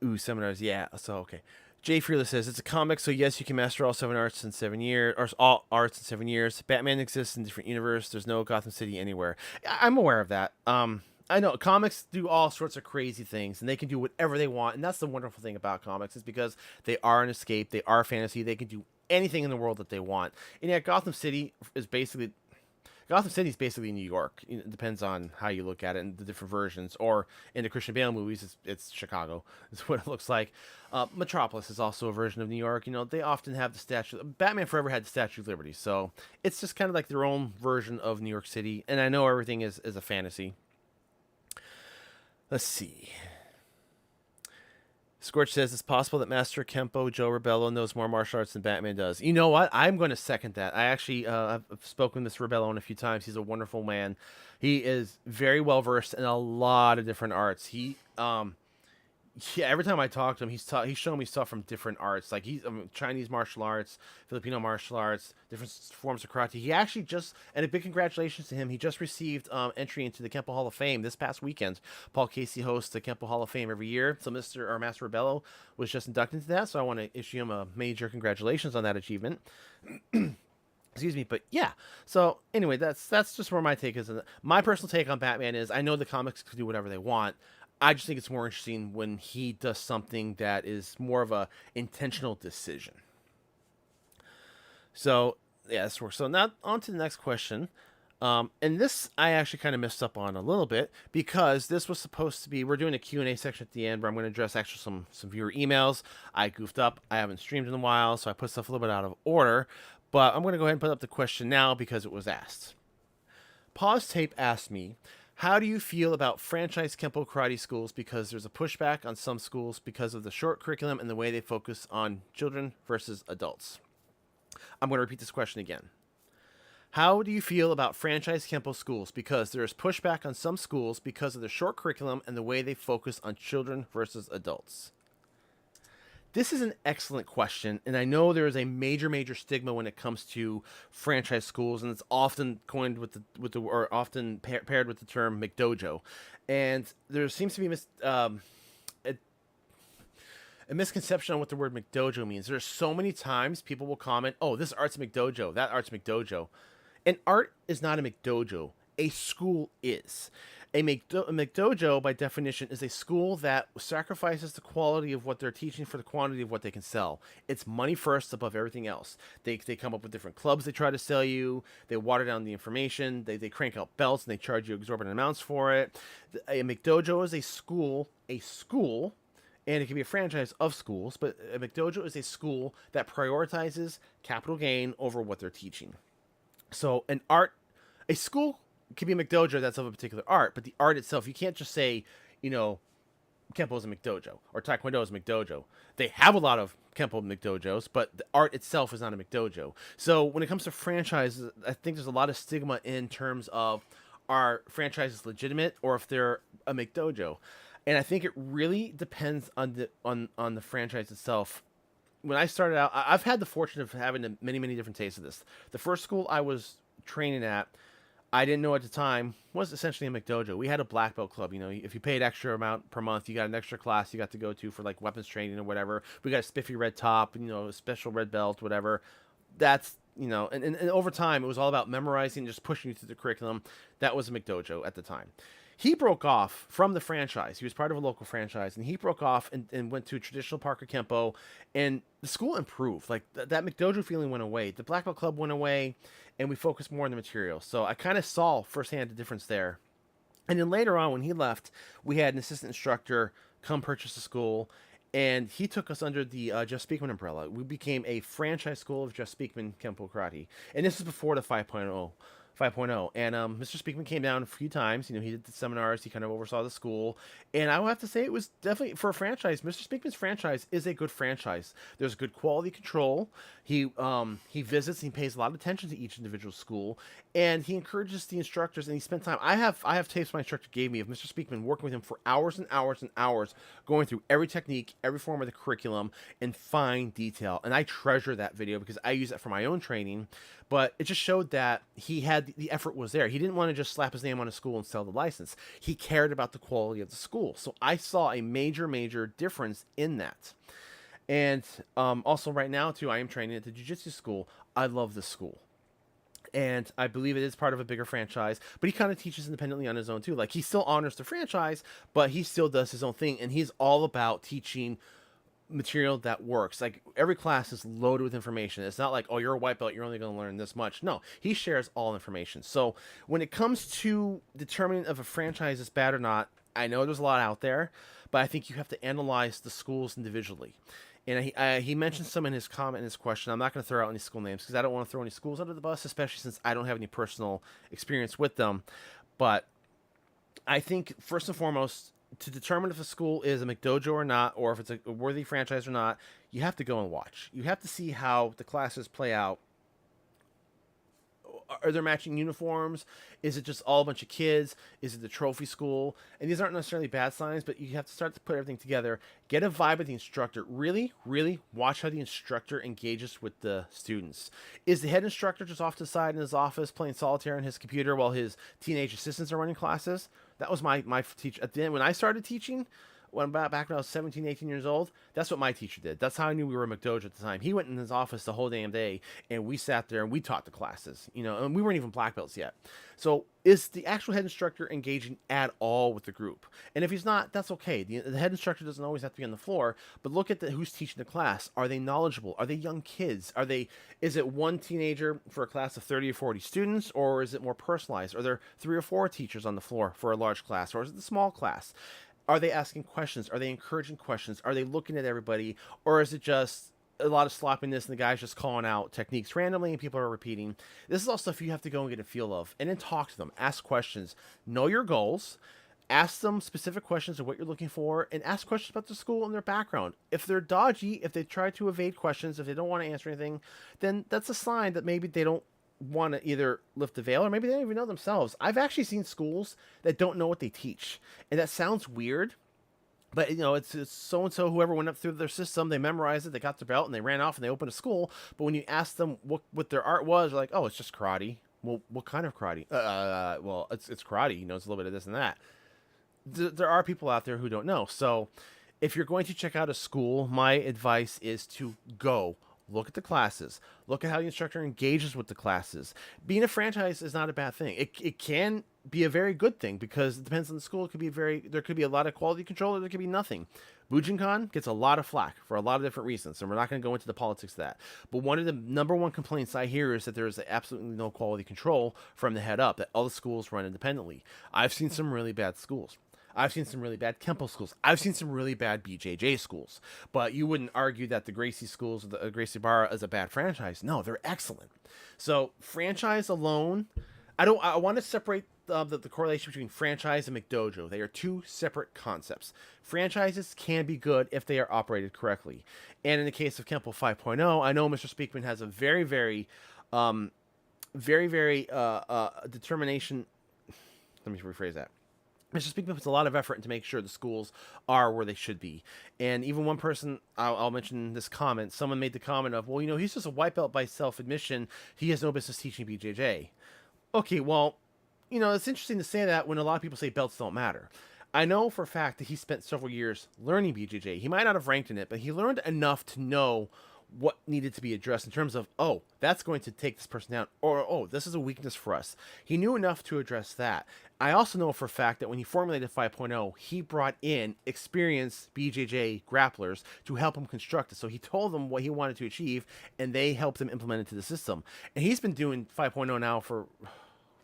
[SPEAKER 1] Ooh, seminars, yeah, so okay. Jay Fearless says, it's a comic, so yes, you can master all 7 arts in 7 years, or all arts in 7 years. Batman exists in a different universe. There's no Gotham City anywhere. I'm aware of that. I know comics do all sorts of crazy things, and they can do whatever they want, and that's the wonderful thing about comics, is because they are an escape, they are fantasy, they can do anything in the world that they want. And yet Gotham City is basically New York. It depends on how you look at it and the different versions. Or in the Christian Bale movies, it's Chicago. It's what it looks like. Metropolis is also a version of New York. They often have the statue. Batman Forever had the Statue of Liberty, so it's just kind of like their own version of New York City. And I know everything is a fantasy. Let's see. Scorch says, it's possible that Master Kempo Joe Rebello knows more martial arts than Batman does. You know what? I'm going to second that. I actually, I've spoken with Rebello a few times. He's a wonderful man. He is very well versed in a lot of different arts. Every time I talk to him, he's showing me stuff from different arts, like Chinese martial arts, Filipino martial arts, different forms of karate. He actually and a big congratulations to him. He just received entry into the Kempo Hall of Fame this past weekend. Paul Casey hosts the Kempo Hall of Fame every year, so Master Rebello was just inducted into that. So I want to issue him a major congratulations on that achievement. Excuse me, but yeah. So anyway, that's just where my take is. My personal take on Batman is, I know the comics can do whatever they want. I just think it's more interesting when he does something that is more of a intentional decision. So yeah, this works. So now on to the next question. And this I actually kind of messed up on a little bit, because this was supposed to be, we're doing a Q&A section at the end where I'm going to address actually some viewer emails. I goofed up. I haven't streamed in a while, so I put stuff a little bit out of order. But I'm going to go ahead and put up the question now because it was asked. Pause Tape asked me, how do you feel about franchise Kempo karate schools, because there's a pushback on some schools because of the short curriculum and the way they focus on children versus adults? I'm going to repeat this question again. How do you feel about franchise Kempo schools, because there's pushback on some schools because of the short curriculum and the way they focus on children versus adults? This is an excellent question, and I know there is a major stigma when it comes to franchise schools, and it's often coined or often paired with the term McDojo. And there seems to be a misconception on what the word McDojo means. There's so many times people will comment, "Oh, this art's McDojo, that art's McDojo." An art is not a McDojo. A school is. A McDojo, by definition, is a school that sacrifices the quality of what they're teaching for the quantity of what they can sell. It's money first above everything else. They come up with different clubs they try to sell you. They water down the information. They crank out belts, and they charge you exorbitant amounts for it. A McDojo is a school and it can be a franchise of schools, but a McDojo is a school that prioritizes capital gain over what they're teaching. So a school can be a McDojo that's of a particular art, but the art itself, you can't just say, you know, Kempo is a McDojo or Taekwondo is a McDojo. They have a lot of Kempo McDojos, but the art itself is not a McDojo. So when it comes to franchises, I think there's a lot of stigma in terms of are franchises legitimate or if they're a McDojo. And I think it really depends on the franchise itself. When I started out, I've had the fortune of having many different tastes of this. The first school I was training at, I didn't know at the time, was essentially a McDojo. We had a black belt club. You know, if you paid extra amount per month, you got an extra class you got to go to for like weapons training or whatever. We got a spiffy red top, you know, a special red belt, whatever. That's, you know, and over time, it was all about memorizing, just pushing you through the curriculum. That was a McDojo at the time. He broke off from the franchise. He was part of a local franchise, and he broke off and went to traditional Parker Kempo, and the school improved. Like that McDojo feeling went away. The Black Belt Club went away, and we focused more on the material. So I kind of saw firsthand the difference there. And then later on, when he left, we had an assistant instructor come purchase the school, and he took us under the Jeff Speakman umbrella. We became a franchise school of Jeff Speakman Kempo Karate, and this is before the 5.0. 5.0. And Mr. Speakman came down a few times. You know, he did the seminars. He kind of oversaw the school. And I would have to say it was definitely, for a franchise, Mr. Speakman's franchise is a good franchise. There's good quality control. He visits and he pays a lot of attention to each individual school. And he encourages the instructors, and he spent time. I have tapes my instructor gave me of Mr. Speakman working with him for hours and hours and hours, going through every technique, every form of the curriculum in fine detail. And I treasure that video because I use it for my own training. But it just showed that he had the effort was there. He didn't want to just slap his name on a school and sell the license. He cared about the quality of the school. So I saw a major difference in that. And also right now too, I am training at the jiu-jitsu school. I love this school. And I believe it is part of a bigger franchise, but he kind of teaches independently on his own too. Like he still honors the franchise, but he still does his own thing, and he's all about teaching material that works. Like every class is loaded with information. It's not like, oh, you're a white belt, you're only going to learn this much. No, he shares all information. So when it comes to determining if a franchise is bad or not, I know there's a lot out there, but I think you have to analyze the schools individually. And he mentioned some in his comment, in his question. I'm not going to throw out any school names because I don't want to throw any schools under the bus, especially since I don't have any personal experience with them. But I think first and foremost, to determine if a school is a McDojo or not, or if it's a worthy franchise or not, you have to go and watch. You have to see how the classes play out. Are there matching uniforms? Is it just all a bunch of kids? Is it the trophy school? And these aren't necessarily bad signs, but you have to start to put everything together. Get a vibe of the instructor. Really watch how the instructor engages with the students. Is the head instructor just off to the side in his office playing solitaire on his computer while his teenage assistants are running classes? That was my teacher. At the end, when I started teaching, back when I was 17, 18 years old, that's what my teacher did. That's how I knew we were a McDojo at the time. He went in his office the whole damn day, and we sat there and we taught the classes, you know, and we weren't even black belts yet. So is the actual head instructor engaging at all with the group? And if he's not, that's okay. The head instructor doesn't always have to be on the floor, but look at who's teaching the class. Are they knowledgeable? Are they young kids? Is it one teenager for a class of 30 or 40 students, or is it more personalized? Are there 3 or 4 teachers on the floor for a large class, or is it the small class? Are they asking questions? Are they encouraging questions? Are they looking at everybody? Or is it just a lot of sloppiness and the guy's just calling out techniques randomly and people are repeating? This is all stuff you have to go and get a feel of, and then talk to them, ask questions, know your goals, ask them specific questions of what you're looking for, and ask questions about the school and their background. If they're dodgy, if they try to evade questions, if they don't want to answer anything, then that's a sign that maybe they don't want to either lift the veil or maybe they don't even know themselves. I've actually seen schools that don't know what they teach, and that sounds weird, but you know, it's so and so, whoever went up through their system, they memorized it, they got their belt, and they ran off and they opened a school. But when you ask them what their art was, they're like, oh, it's just karate. Well, what kind of karate? Well, it's karate. You know, it's a little bit of this and that. There are people out there who don't know. So if you're going to check out a school, my advice is to go. Look at the classes. Look at how the instructor engages with the classes. Being a franchise is not a bad thing. It can be a very good thing because it depends on the school. It could be there could be a lot of quality control, or there could be nothing. Bujinkan gets a lot of flack for a lot of different reasons, and we're not going to go into the politics of that. But one of the number one complaints I hear is that there is absolutely no quality control from the head up, that all the schools run independently. I've seen some really bad schools. I've seen some really bad Kempo schools. I've seen some really bad BJJ schools. But you wouldn't argue that the Gracie schools, or the Gracie Barra, is a bad franchise. No, they're excellent. So franchise alone, I don't. I want to separate the correlation between franchise and McDojo. They are two separate concepts. Franchises can be good if they are operated correctly. And in the case of Kempo 5.0, I know Mr. Speakman has a very determination. Let me rephrase that. Mr. Speakman puts a lot of effort into make sure the schools are where they should be. And even one person, I'll mention this comment, someone made the comment of, well, he's just a white belt by self-admission. He has no business teaching BJJ. Okay, well, it's interesting to say that when a lot of people say belts don't matter. I know for a fact that he spent several years learning BJJ. He might not have ranked in it, but he learned enough to know what needed to be addressed in terms of, oh, that's going to take this person down, or, oh, this is a weakness for us. He knew enough to address that. I also know for a fact that when he formulated 5.0, he brought in experienced BJJ grapplers to help him construct it. So he told them what he wanted to achieve, and they helped him implement it into the system. And he's been doing 5.0 now for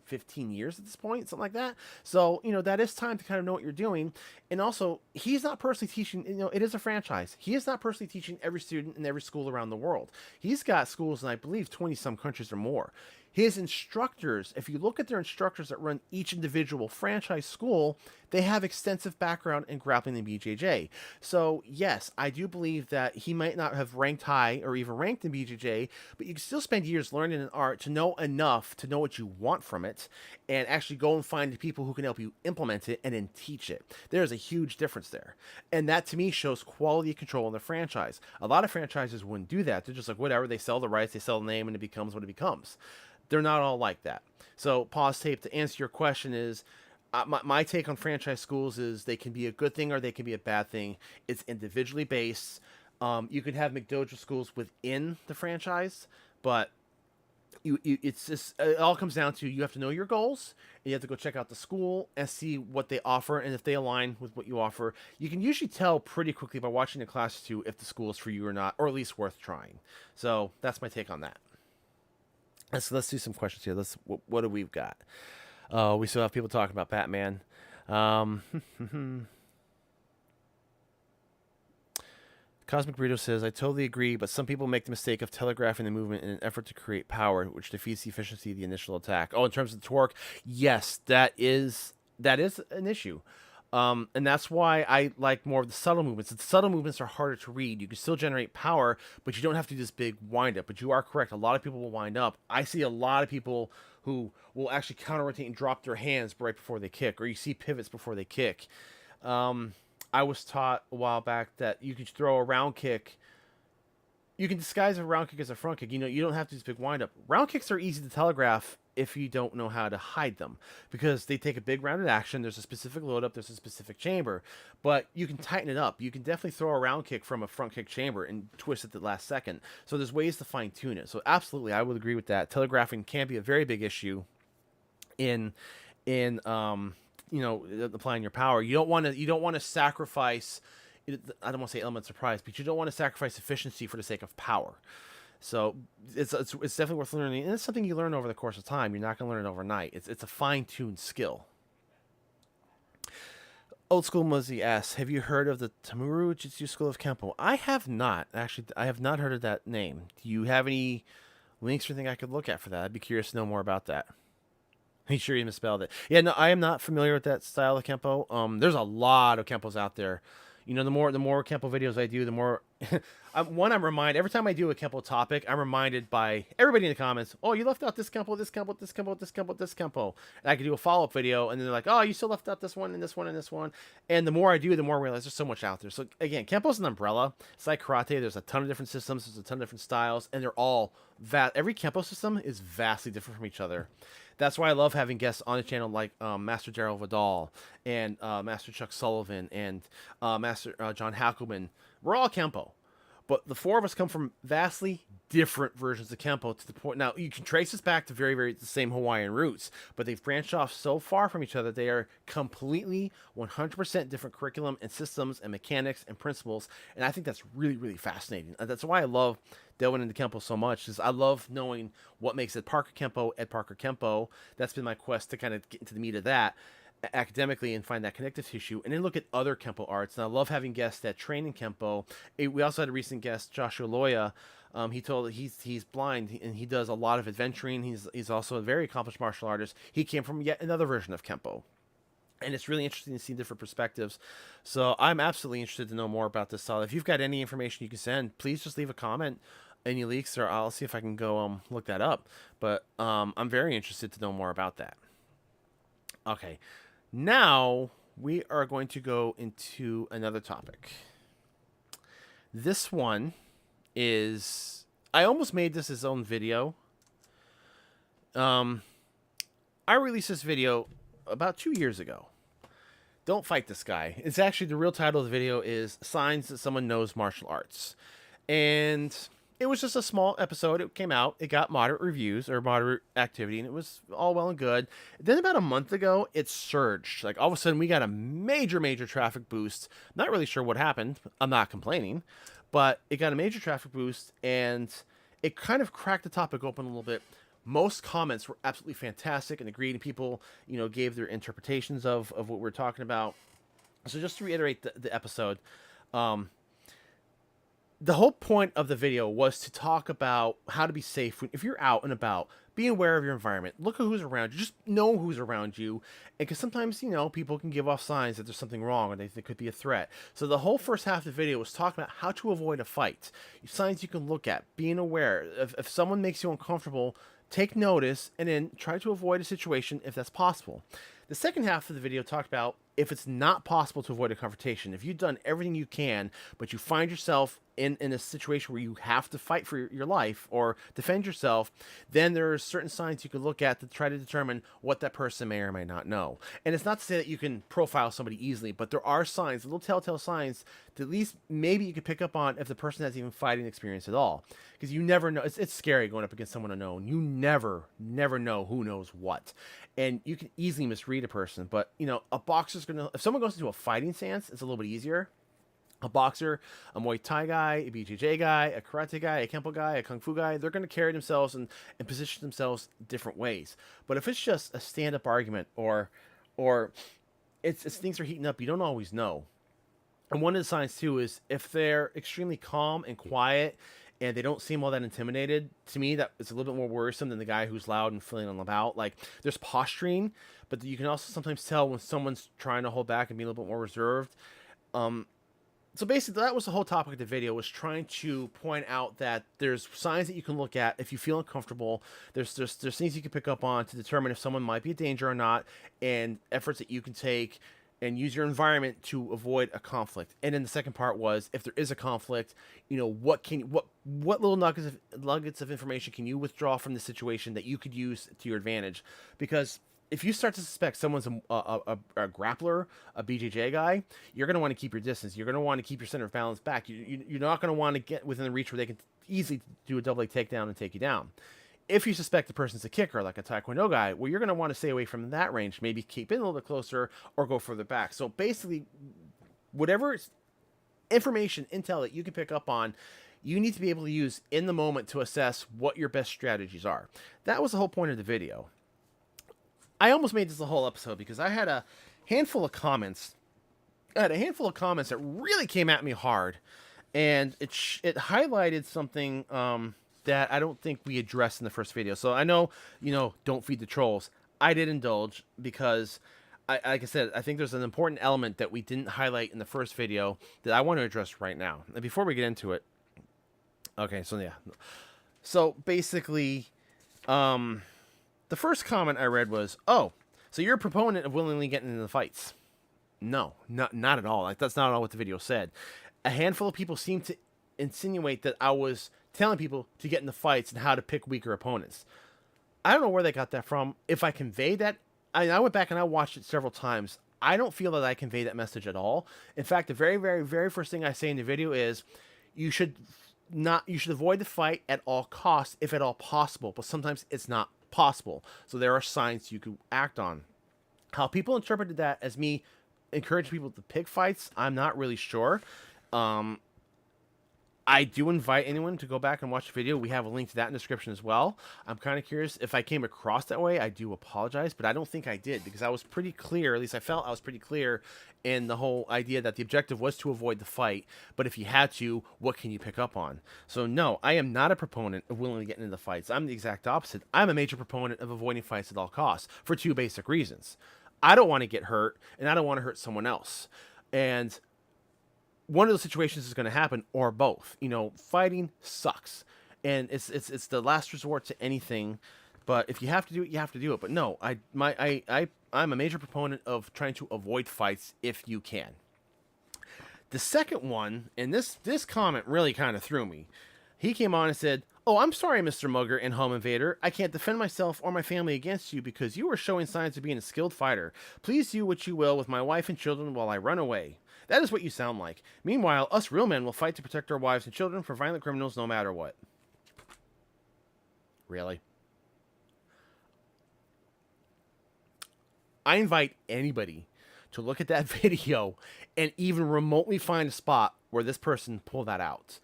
[SPEAKER 1] 15 years at this point, something like that. So, that is time to kind of know what you're doing. And also, he's not personally teaching, it is a franchise. He is not personally teaching every student in every school around the world. He's got schools in, I believe, 20 some countries or more. His instructors, if you look at their instructors that run each individual franchise school, they have extensive background in grappling and BJJ. So, yes, I do believe that he might not have ranked high or even ranked in BJJ, but you can still spend years learning an art to know enough to know what you want from it and actually go and find the people who can help you implement it and then teach it. There's a huge difference there. And that, to me, shows quality control in the franchise. A lot of franchises wouldn't do that. They're just like, whatever, they sell the rights, they sell the name, and it becomes what it becomes. They're not all like that. So, pause tape, to answer your question is, my take on franchise schools is they can be a good thing or they can be a bad thing. It's individually based. You could have McDojo schools within the franchise, but it's just, it all comes down to, you have to know your goals, and you have to go check out the school and see what they offer, and if they align with what you offer. You can usually tell pretty quickly by watching the classes too if the school is for you or not, or at least worth trying. So that's my take on that. So let's do some questions here. What do we've got? We still have people talking about Batman. Cosmic Burrito says, I totally agree, but some people make the mistake of telegraphing the movement in an effort to create power, which defeats the efficiency of the initial attack. Oh, in terms of the torque, yes, that is an issue. And that's why I like more of the subtle movements. The subtle movements are harder to read. You can still generate power, but you don't have to do this big wind up. But you are correct. A lot of people will wind up. I see a lot of people who will actually counter rotate and drop their hands right before they kick, or you see pivots before they kick. I was taught a while back that you can throw a round kick. You can disguise a round kick as a front kick. You don't have to do this big wind up. Round kicks are easy to telegraph if you don't know how to hide them, because they take a big rounded action. There's a specific load up, there's a specific chamber, but you can tighten it up. You can definitely throw a round kick from a front kick chamber and twist it at the last second. So there's ways to fine tune it. So absolutely, I would agree with that. Telegraphing can be a very big issue in applying your power. You don't want to sacrifice, I don't want to say element of surprise, but you don't want to sacrifice efficiency for the sake of power. So it's definitely worth learning, and it's something you learn over the course of time. You're not going to learn it overnight. It's a fine-tuned skill. Old School Muzzy asks, have you heard of the Tamuru Jitsu School of Kempo? I have not. Actually, I have not heard of that name. Do you have any links or anything I could look at for that? I'd be curious to know more about that. Are sure you misspelled it? Yeah, no, I am not familiar with that style of Kempo. There's a lot of Kempos out there. The more Kempo videos I do, the more I'm reminded every time I do a Kempo topic, I'm reminded by everybody in the comments, oh, you left out this Kempo, this Kempo, this Kempo, this Kempo, this Kempo. And I can do a follow-up video, and then they're like, oh, you still left out this one and this one and this one. And the more I do, the more I realize there's so much out there. So again, Kempo's an umbrella. It's like karate. There's a ton of different systems. There's a ton of different styles, and they're all every Kempo system is vastly different from each other. That's why I love having guests on the channel like Master Daryl Vidal and Master Chuck Sullivan and Master John Hackelman. We're all Kempo, but the four of us come from vastly different versions of Kempo to the point. Now, you can trace this back to very, very the same Hawaiian roots, but they've branched off so far from each other. They are completely 100% different curriculum and systems and mechanics and principles, and I think that's really, really fascinating. That's why I love delving into Kempo so much, is I love knowing what makes Ed Parker Kempo, Ed Parker Kempo. That's been my quest to kind of get into the meat of that. academically and find that connective tissue, and then look at other Kempo arts. And I love having guests that train in Kempo. We also had a recent guest, Joshua Loya. He told that he's blind and he does a lot of adventuring. He's also a very accomplished martial artist. He came from yet another version of Kempo. And it's really interesting to see different perspectives. So I'm absolutely interested to know more about this style. If you've got any information you can send, please just leave a comment, any leaks, or I'll see if I can go look that up. But I'm very interested to know more about that. Okay, now we are going to go into another topic. This one is, I almost made this his own video. I released this video about 2 years ago. Don't fight this guy. It's actually, the real title of the video is Signs That Someone Knows Martial Arts. And it was just a small episode. It came out. It got moderate reviews or moderate activity, and it was all well and good. Then about a month ago, it surged. Like all of a sudden, we got a major, major traffic boost. Not really sure what happened. I'm not complaining, but it got a major traffic boost, and it kind of cracked the topic open a little bit. Most comments were absolutely fantastic and agreed, and people, gave their interpretations of what we're talking about. So just to reiterate the episode, the whole point of the video was to talk about how to be safe if you're out and about. Be aware of your environment. Look at who's around you. Just know who's around you. And because sometimes, people can give off signs that there's something wrong or they could be a threat. So the whole first half of the video was talking about how to avoid a fight. Signs you can look at. Being aware. If someone makes you uncomfortable, take notice and then try to avoid a situation if that's possible. The second half of the video talked about if it's not possible to avoid a confrontation. If you've done everything you can, but you find yourself in a situation where you have to fight for your life or defend yourself, then there are certain signs you can look at to try to determine what that person may or may not know. And it's not to say that you can profile somebody easily, but there are signs, little telltale signs, that at least maybe you can pick up on if the person has even fighting experience at all. Because you never know. It's scary going up against someone unknown. You never know who knows what. And you can easily misread a person. But, a boxer's going to, if someone goes into a fighting stance, it's a little bit easier. A boxer, a Muay Thai guy, a BJJ guy, a karate guy, a Kempo guy, a Kung Fu guy, they're going to carry themselves and position themselves different ways. But if it's just a stand-up argument or it's things are heating up, you don't always know. And one of the signs, too, is if they're extremely calm and quiet and they don't seem all that intimidated, to me, that is a little bit more worrisome than the guy who's loud and feeling on about. Like, there's posturing, but you can also sometimes tell when someone's trying to hold back and be a little bit more reserved. So basically, that was the whole topic of the video, was trying to point out that there's signs that you can look at if you feel uncomfortable. There's things you can pick up on to determine if someone might be a danger or not, and efforts that you can take and use your environment to avoid a conflict. And then the second part was, if there is a conflict, what little nuggets of information can you withdraw from the situation that you could use to your advantage? Because if you start to suspect someone's a grappler, a BJJ guy, you're going to want to keep your distance. You're going to want to keep your center of balance back. You're not going to want to get within the reach where they can easily do a double leg takedown and take you down. If you suspect the person's a kicker, like a Taekwondo guy, well, you're going to want to stay away from that range. Maybe keep in a little bit closer or go further back. So basically, whatever information, intel that you can pick up on, you need to be able to use in the moment to assess what your best strategies are. That was the whole point of the video. I almost made this the whole episode because I had a handful of comments. That really came at me hard, and it highlighted something that I don't think we addressed in the first video. So I know, don't feed the trolls. I did indulge because, like I said, I think there's an important element that we didn't highlight in the first video that I want to address right now. And before we get into it, okay, so yeah. So basically, the first comment I read was, "Oh, so you're a proponent of willingly getting into the fights?" No, not at all. Like, that's not all what the video said. A handful of people seemed to insinuate that I was telling people to get into fights and how to pick weaker opponents. I don't know where they got that from. If I conveyed that, I went back and I watched it several times. I don't feel that I convey that message at all. In fact, the very, very, very first thing I say in the video is you should avoid the fight at all costs if at all possible, but sometimes it's not possible. So there are signs you can act on. How people interpreted that as me encouraging people to pick fights, I'm not really sure. I do invite anyone to go back and watch the video. We have a link to that in the description as well. I'm kind of curious if I came across that way. I do apologize, but I don't think I did because I was pretty clear. At least I felt I was pretty clear in the whole idea that the objective was to avoid the fight. But if you had to, what can you pick up on? So no, I am not a proponent of willingly getting into fights. I'm the exact opposite. I'm a major proponent of avoiding fights at all costs for two basic reasons. I don't want to get hurt, and I don't want to hurt someone else. And one of those situations is going to happen, or both. Fighting sucks, and it's the last resort to anything. But if you have to do it, you have to do it. But no, I'm a major proponent of trying to avoid fights if you can. The second one, and this comment really kind of threw me. He came on and said, "Oh, I'm sorry, Mr. Mugger and Home Invader. I can't defend myself or my family against you because you are showing signs of being a skilled fighter. Please do what you will with my wife and children while I run away." That is what you sound like. Meanwhile, us real men will fight to protect our wives and children from violent criminals no matter what. Really? I invite anybody to look at that video and even remotely find a spot where this person pulled that out.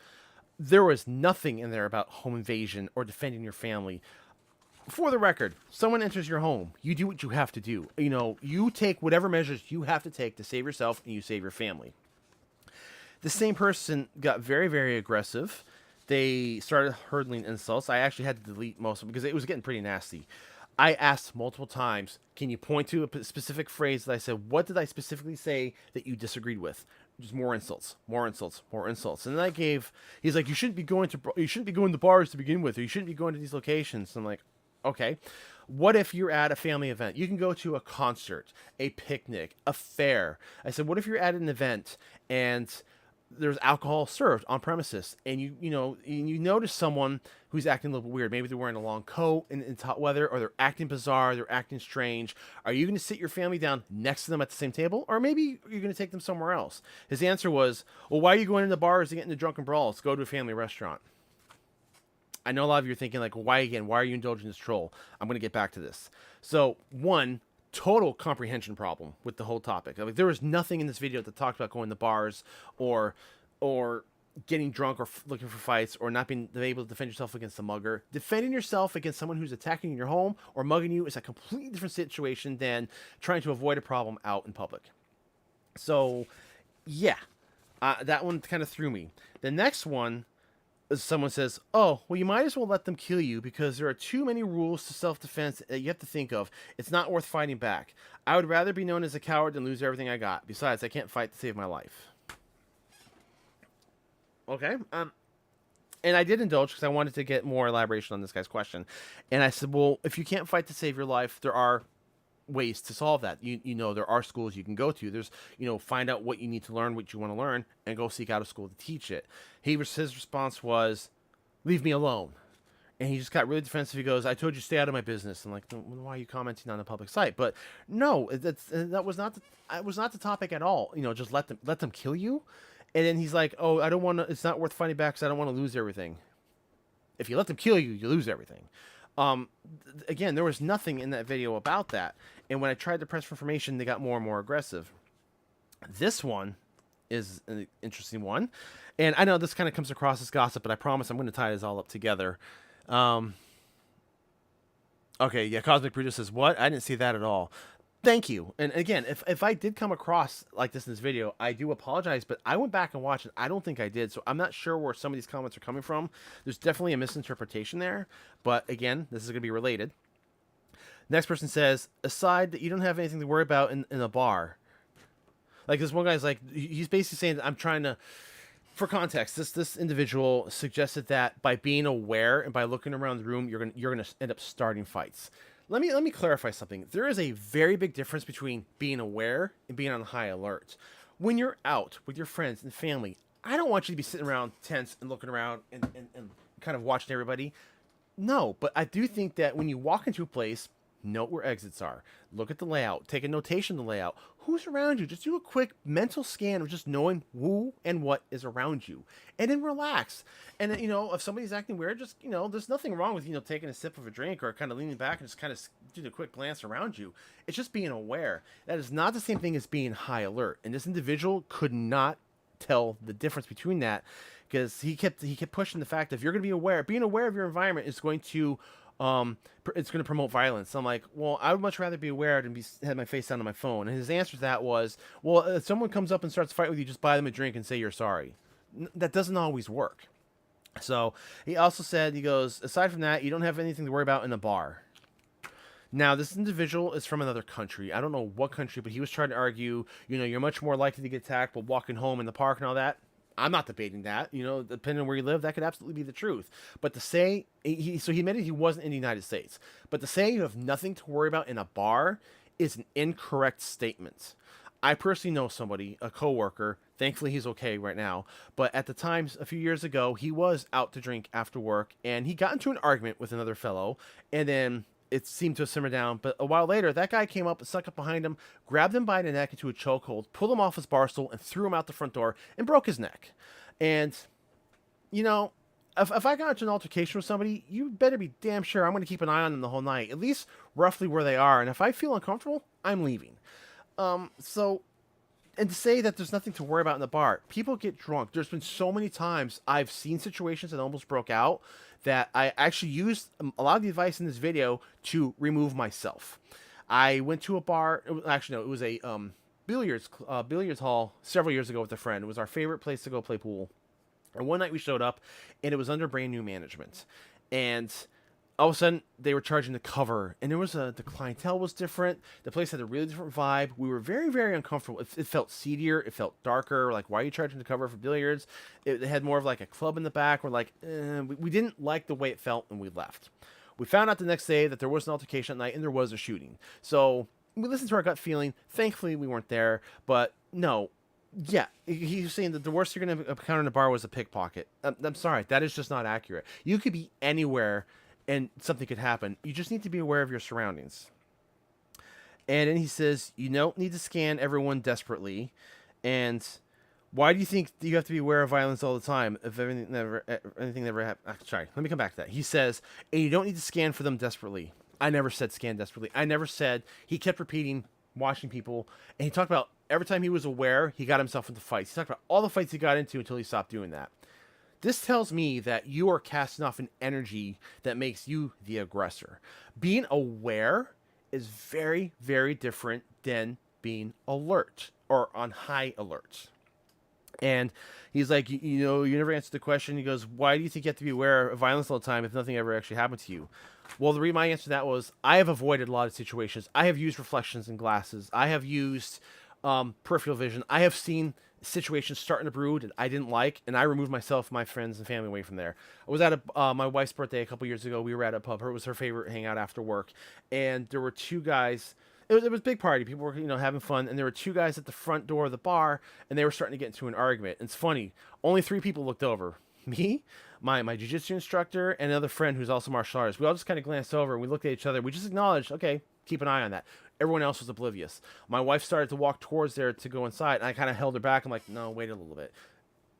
[SPEAKER 1] There was nothing in there about home invasion or defending your family. For the record, someone enters your home, you do what you have to do. You take whatever measures you have to take to save yourself and you save your family. The same person got very, very aggressive. They started hurling insults. I actually had to delete most of them because it was getting pretty nasty. I asked multiple times, can you point to a specific phrase that I said, what did I specifically say that you disagreed with? Just more insults, more insults, more insults. And then he's like, you shouldn't be going to bars to begin with, or you shouldn't be going to these locations. And I'm like, okay, what if you're at a family event? You can go to a concert, a picnic, a fair. I said, what if you're at an event and there's alcohol served on premises, and you notice someone who's acting a little weird? Maybe they're wearing a long coat in hot weather, or they're acting bizarre, they're acting strange. Are you going to sit your family down next to them at the same table, or maybe you're going to take them somewhere else? His answer was, well, why are you going into bars to get into drunken brawls? Go to a family restaurant. I know a lot of you are thinking, like, why again? Why are you indulging this troll? I'm going to get back to this. So, one, total comprehension problem with the whole topic. Like, there was nothing in this video that talked about going to bars or getting drunk or looking for fights or not being able to defend yourself against a mugger. Defending yourself against someone who's attacking your home or mugging you is a completely different situation than trying to avoid a problem out in public. So, yeah, that one kind of threw me. The next one, someone says, oh, well, you might as well let them kill you because there are too many rules to self-defense that you have to think of. It's not worth fighting back. I would rather be known as a coward than lose everything I got. Besides, I can't fight to save my life. Okay. And I did indulge because I wanted to get more elaboration on this guy's question. And I said, well, if you can't fight to save your life, there are ways to solve that. There are schools you can go to. There's, find out what you need to learn, what you want to learn, and go seek out a school to teach it. His response was, leave me alone. And he just got really defensive. He goes, I told you stay out of my business. I'm like, why are you commenting on a public site? But no, that was not the topic at all. Just let them kill you. And then he's like, oh, I don't want to, it's not worth fighting back because I don't want to lose everything. If you let them kill you, you lose everything. Again, there was nothing in that video about that. And when I tried to press for information, they got more and more aggressive. This one is an interesting one. And I know this kind of comes across as gossip, but I promise I'm going to tie this all up together. Okay, yeah, Cosmic Producer says, what? I didn't see that at all. Thank you. And again, if I did come across like this in this video, I do apologize, but I went back and watched it. I don't think I did, so I'm not sure where some of these comments are coming from. There's definitely a misinterpretation there, but again, this is going to be related. Next person says, aside that you don't have anything to worry about in a bar. Like, this one guy's like, he's basically saying that I'm trying to, for context, this individual suggested that by being aware and by looking around the room, you're gonna end up starting fights. Let me clarify something. There is a very big difference between being aware and being on high alert. When you're out with your friends and family, I don't want you to be sitting around tense and looking around and kind of watching everybody. No, but I do think that when you walk into a place, note where exits are. Look at the layout. Take a notation of the layout. Who's around you? Just do a quick mental scan of just knowing who and what is around you. And then relax. And then, if somebody's acting weird, just, there's nothing wrong with, taking a sip of a drink or kind of leaning back and just kind of doing a quick glance around you. It's just being aware. That is not the same thing as being high alert. And this individual could not tell the difference between that, because he kept pushing the fact that if you're going to be aware, being aware of your environment is going to it's going to promote violence. So I'm like, well, I would much rather be aware than have my face down on my phone. And his answer to that was, well, if someone comes up and starts a fight with you, just buy them a drink and say you're sorry. That doesn't always work. So he also said, he goes, aside from that, you don't have anything to worry about in a bar. Now, this individual is from another country. I don't know what country, but he was trying to argue, you're much more likely to get attacked while walking home in the park and all that. I'm not debating that. Depending on where you live, that could absolutely be the truth. But to say, so he admitted he wasn't in the United States. But to say you have nothing to worry about in a bar is an incorrect statement. I personally know somebody, a coworker. Thankfully, he's okay right now. But at the time, a few years ago, he was out to drink after work, and he got into an argument with another fellow, and then it seemed to simmer down. But a while later, that guy came up and snuck up behind him, grabbed him by the neck into a chokehold, pulled him off his bar stool, and threw him out the front door and broke his neck. And, if I got into an altercation with somebody, you better be damn sure I'm going to keep an eye on them the whole night, at least roughly where they are. And if I feel uncomfortable, I'm leaving. So, and to say that there's nothing to worry about in the bar, people get drunk. There's been so many times I've seen situations that almost broke out that I actually used a lot of the advice in this video to remove myself. I went to a bar. It was a billiards hall several years ago with a friend. It was our favorite place to go play pool. And one night we showed up, and it was under brand new management. And all of a sudden, they were charging the cover, and the clientele was different. The place had a really different vibe. We were very, very uncomfortable. It felt seedier. It felt darker. Like, why are you charging the cover for billiards? It had more of like a club in the back. We're like, we didn't like the way it felt, and we left. We found out the next day that there was an altercation at night, and there was a shooting. So we listened to our gut feeling. Thankfully, we weren't there. But no, yeah, he's saying that the worst you're going to encounter in a bar was a pickpocket. I'm sorry, that is just not accurate. You could be anywhere and something could happen. You just need to be aware of your surroundings. And then he says, you don't need to scan everyone desperately. And why do you think you have to be aware of violence all the time if anything never happens? Sorry, let me come back to that. He says, and you don't need to scan for them desperately. I never said scan desperately. I never said, he kept repeating, watching people. And he talked about every time he was aware, he got himself into fights. He talked about all the fights he got into until he stopped doing that. This tells me that you are casting off an energy that makes you the aggressor. Being aware is very, very different than being alert or on high alert. And he's like, you never answered the question. He goes, why do you think you have to be aware of violence all the time if nothing ever actually happened to you? Well, my answer to that was, I have avoided a lot of situations. I have used reflections in glasses. I have used peripheral vision. I have seen situations starting to brew that I didn't like, and I removed myself, my friends, and family away from there. I was at my wife's birthday a couple years ago. We were at a pub. It was her favorite hangout after work, and there were two guys. It was a big party. People were having fun, and there were two guys at the front door of the bar, and they were starting to get into an argument. And it's funny. Only 3 people looked over. Me, my jiu-jitsu instructor, and another friend who's also martial artist. We all just kind of glanced over, and we looked at each other. We just acknowledged, okay, keep an eye on that. Everyone else was oblivious. My wife started to walk towards there to go inside, and I kind of held her back. I'm like, no, wait a little bit.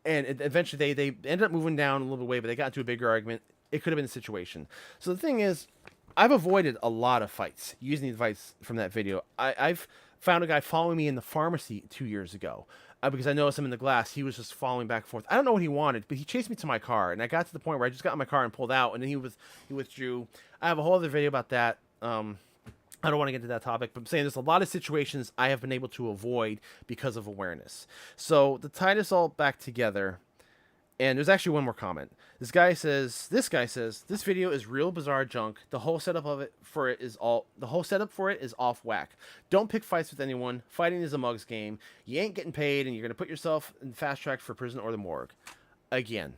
[SPEAKER 1] And eventually they ended up moving down a little bit away, but they got into a bigger argument. It could have been a situation. So the thing is, I've avoided a lot of fights using the advice from that video. I've found a guy following me in the pharmacy 2 years ago because I noticed him in the glass. He was just following back and forth. I don't know what he wanted, but he chased me to my car, and I got to the point where I just got in my car and pulled out, and then he withdrew. I have a whole other video about that. I don't want to get into that topic, but I'm saying there's a lot of situations I have been able to avoid because of awareness. So to tie this all back together, and there's actually one more comment. This guy says, this video is real bizarre junk. The whole setup for it is off whack. Don't pick fights with anyone. Fighting is a mug's game. You ain't getting paid, and you're going to put yourself in fast track for prison or the morgue. Again,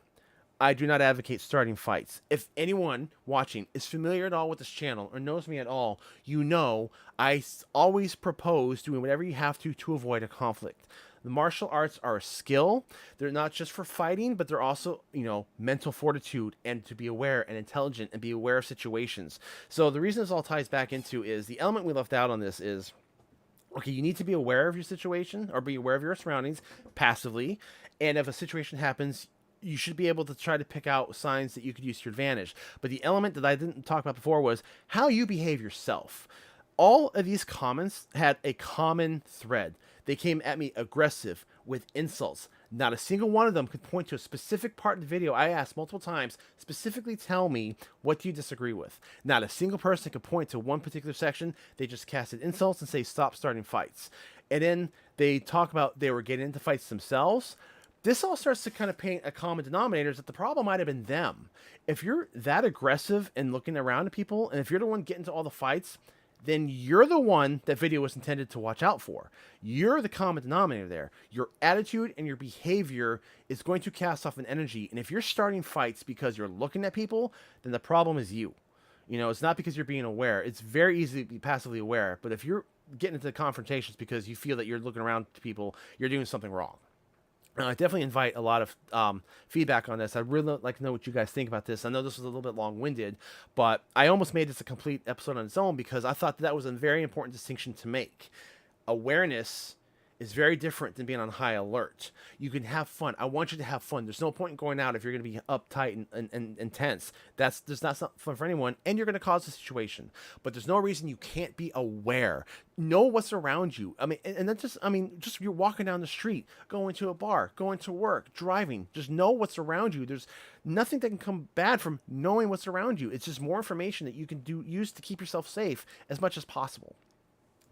[SPEAKER 1] I do not advocate starting fights. If anyone watching is familiar at all with this channel or knows me at all, I always propose doing whatever you have to avoid a conflict. The martial arts are a skill. They're not just for fighting, but they're also, mental fortitude and to be aware and intelligent and be aware of situations. So the reason this all ties back into is the element we left out on this is, okay, you need to be aware of your situation or be aware of your surroundings passively. And if a situation happens, you should be able to try to pick out signs that you could use to your advantage. But the element that I didn't talk about before was how you behave yourself. All of these comments had a common thread. They came at me aggressive with insults. Not a single one of them could point to a specific part of the video. I asked multiple times, specifically tell me what do you disagree with. Not a single person could point to one particular section. They just casted insults and say stop starting fights. And then they talk about they were getting into fights themselves. This all starts to kind of paint a common denominator is that the problem might have been them. If you're that aggressive and looking around at people, and if you're the one getting into all the fights, then you're the one that video was intended to watch out for. You're the common denominator there. Your attitude and your behavior is going to cast off an energy. And if you're starting fights because you're looking at people, then the problem is you. You know, it's not because you're being aware. It's very easy to be passively aware. But if you're getting into confrontations because you feel that you're looking around to people, you're doing something wrong. I definitely invite a lot of feedback on this. I'd really like to know what you guys think about this. I know this was a little bit long-winded, but I almost made this a complete episode on its own because I thought that was a very important distinction to make. Awareness is very different than being on high alert. You can have fun. I want you to have fun. There's no point in going out if you're going to be uptight and tense. That's not fun for anyone, and you're going to cause a situation. But there's no reason you can't be aware. Know what's around you. I mean, and that's just you're walking down the street, going to a bar, going to work, driving. Just know what's around you. There's nothing that can come bad from knowing what's around you. It's just more information that you can use to keep yourself safe as much as possible.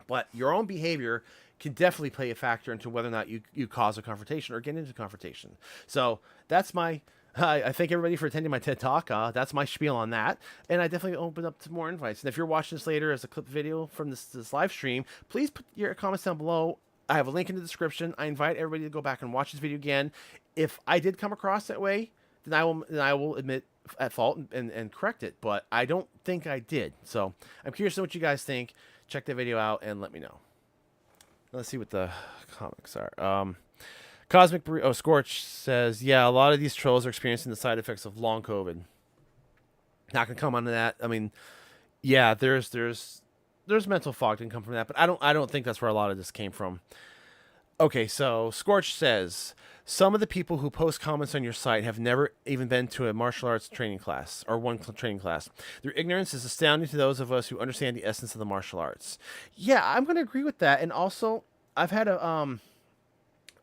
[SPEAKER 1] But your own behavior can definitely play a factor into whether or not you cause a confrontation or get into a confrontation. So that's my... I thank everybody for attending my TED Talk. That's my spiel on that. And I definitely open up to more invites. And if you're watching this later as a clip video from this live stream, please put your comments down below. I have a link in the description. I invite everybody to go back and watch this video again. If I did come across that way, then I will admit at fault and correct it. But I don't think I did. So I'm curious to know what you guys think. Check the video out and let me know. Let's see what the comics are. Cosmic Scorch says, yeah, a lot of these trolls are experiencing the side effects of long COVID. Not gonna come onto that. I mean, yeah, there's mental fog that can come from that, but I don't think that's where a lot of this came from. Okay, so Scorch says, some of the people who post comments on your site have never even been to a martial arts training class or one training class. Their ignorance is astounding to those of us who understand the essence of the martial arts. Yeah, I'm going to agree with that. And also, I've had a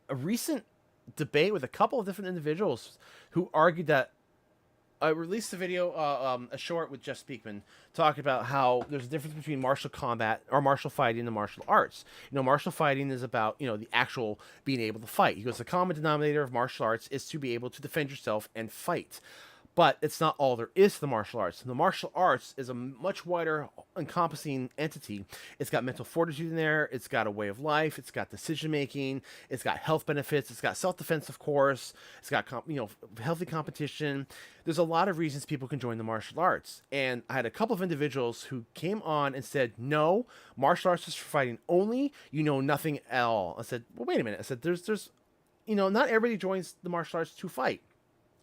[SPEAKER 1] recent debate with a couple of different individuals who argued that I released a video, a short with Jeff Speakman, talking about how there's a difference between martial combat or martial fighting and martial arts. You know, martial fighting is about, the actual being able to fight. He goes, the common denominator of martial arts is to be able to defend yourself and fight. But it's not all there is to the martial arts. The martial arts is a much wider encompassing entity. It's got mental fortitude in there. It's got a way of life. It's got decision making. It's got health benefits. It's got self-defense, of course. It's got healthy competition. There's a lot of reasons people can join the martial arts. And I had a couple of individuals who came on and said, no, martial arts is for fighting only. You know nothing at all. I said, well, wait a minute. I said, there's not everybody joins the martial arts to fight.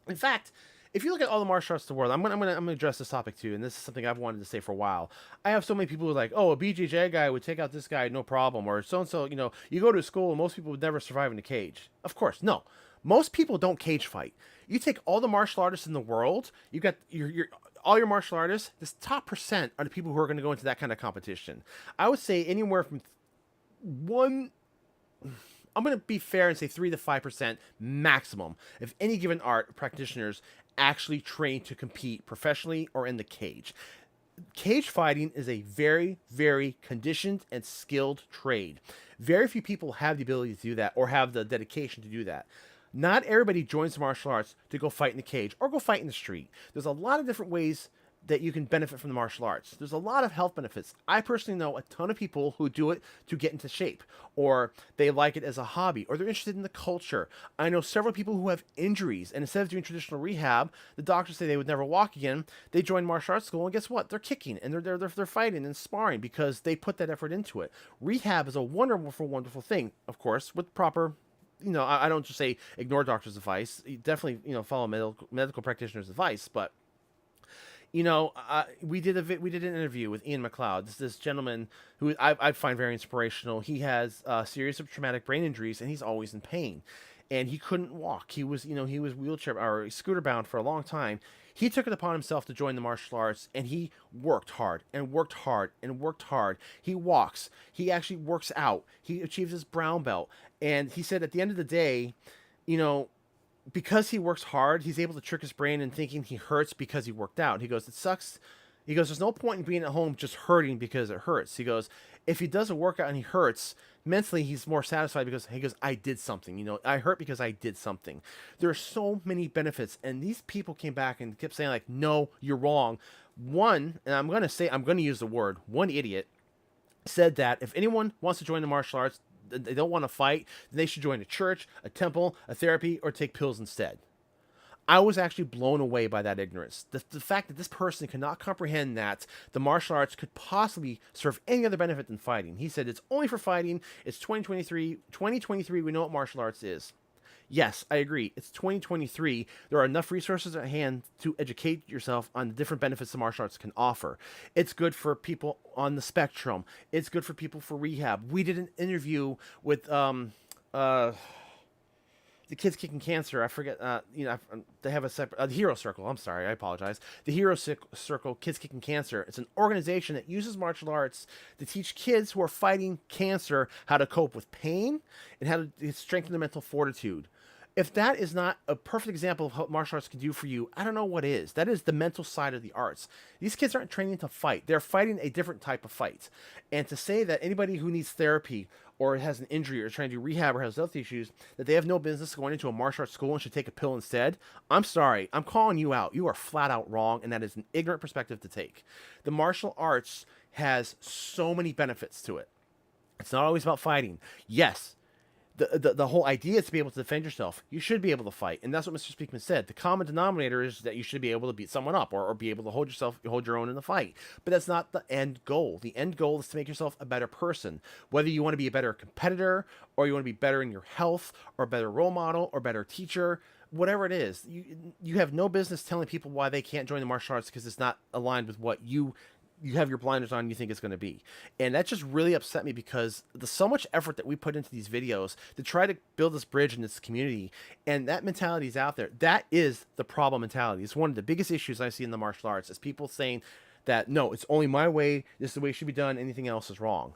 [SPEAKER 1] In fact, if you look at all the martial arts in the world, I'm gonna address this topic too, and this is something I've wanted to say for a while. I have so many people who are like, oh, a BJJ guy would take out this guy, no problem, or so and so. You go to school and most people would never survive in a cage. Of course, no. Most people don't cage fight. You take all the martial artists in the world, you got all your martial artists. This top percent are the people who are going to go into that kind of competition. I would say anywhere from I'm going to be fair and say 3 to 5% maximum of any given art practitioners actually trained to compete professionally or in the cage. Cage fighting is a very, very conditioned and skilled trade. Very few people have the ability to do that or have the dedication to do that. Not everybody joins the martial arts to go fight in the cage or go fight in the street. There's a lot of different ways that you can benefit from the martial arts. There's a lot of health benefits. I personally know a ton of people who do it to get into shape, or they like it as a hobby, or they're interested in the culture. I know several people who have injuries, and instead of doing traditional rehab, the doctors say they would never walk again. They join martial arts school, and guess what? They're kicking, and they're fighting and sparring because they put that effort into it. Rehab is a wonderful, wonderful thing, of course, with proper. I don't just say ignore doctor's advice. You definitely, follow medical practitioner's advice, but. We did an interview with Ian McLeod. This gentleman who I find very inspirational. He has a series of traumatic brain injuries, and he's always in pain. and he couldn't walk. He was, he was wheelchair or scooter bound for a long time. He took it upon himself to join the martial arts, and he worked hard and worked hard and worked hard. He walks. He actually works out. He achieves his brown belt. And he said at the end of the day, you know, because he works hard, he's able to trick his brain in thinking he hurts because he worked out. He goes, it sucks. He goes, there's no point in being at home just hurting because it hurts. He goes, if he does a workout and he hurts, mentally he's more satisfied because he goes, I did something. I hurt because I did something. There are so many benefits. And these people came back and kept saying, like, no, you're wrong. One, and I'm going to use the word, one idiot said that if anyone wants to join the martial arts, they don't want to fight, then they should join a church, a temple, a therapy, or take pills instead. I was actually blown away by that ignorance. The fact that this person could not comprehend that the martial arts could possibly serve any other benefit than fighting. He said it's only for fighting. It's 2023. 2023, we know what martial arts is. Yes, I agree. It's 2023. There are enough resources at hand to educate yourself on the different benefits the martial arts can offer. It's good for people on the spectrum. It's good for people for rehab. We did an interview with the kids kicking cancer. I forget. They have a separate the Hero Circle. I'm sorry. I apologize. The Hero Circle, Kids Kicking Cancer. It's an organization that uses martial arts to teach kids who are fighting cancer how to cope with pain and how to strengthen their mental fortitude. If that is not a perfect example of what martial arts can do for you, I don't know what is. That is the mental side of the arts. These kids aren't training to fight. They're fighting a different type of fight. And to say that anybody who needs therapy or has an injury or trying to do rehab or has health issues, that they have no business going into a martial arts school and should take a pill instead, I'm sorry. I'm calling you out. You are flat out wrong, and that is an ignorant perspective to take. The martial arts has so many benefits to it. It's not always about fighting. Yes, the whole idea is to be able to defend yourself. You should be able to fight, and that's what Mr. Speakman said. The common denominator is that you should be able to beat someone up or be able to hold your own in the fight. But that's not the end goal. The end goal is to make yourself a better person. Whether you want to be a better competitor, or you want to be better in your health, or a better role model, or better teacher, whatever it is, you have no business telling people why they can't join the martial arts because it's not aligned with what you have your blinders on and you think it's going to be. And that just really upset me because there's so much effort that we put into these videos to try to build this bridge in this community, and that mentality is out there. That is the problem mentality. It's one of the biggest issues I see in the martial arts is people saying that, no, it's only my way, this is the way it should be done, anything else is wrong.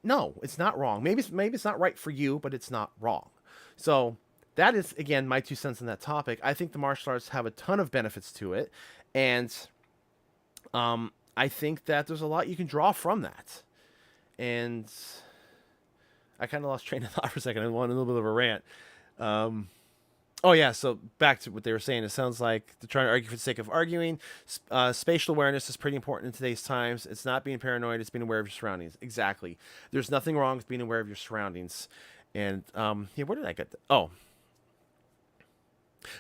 [SPEAKER 1] No, it's not wrong. Maybe it's not right for you, but it's not wrong. So that is, again, my 2 cents on that topic. I think the martial arts have a ton of benefits to it, and I think that there's a lot you can draw from that. And I kind of lost train of thought for a second. I went on a little bit of a rant. Oh, yeah, so back to what they were saying. It sounds like they're trying to argue for the sake of arguing. Spatial awareness is pretty important in today's times. It's not being paranoid. It's being aware of your surroundings. Exactly. There's nothing wrong with being aware of your surroundings. And, yeah, where did I get that? Oh.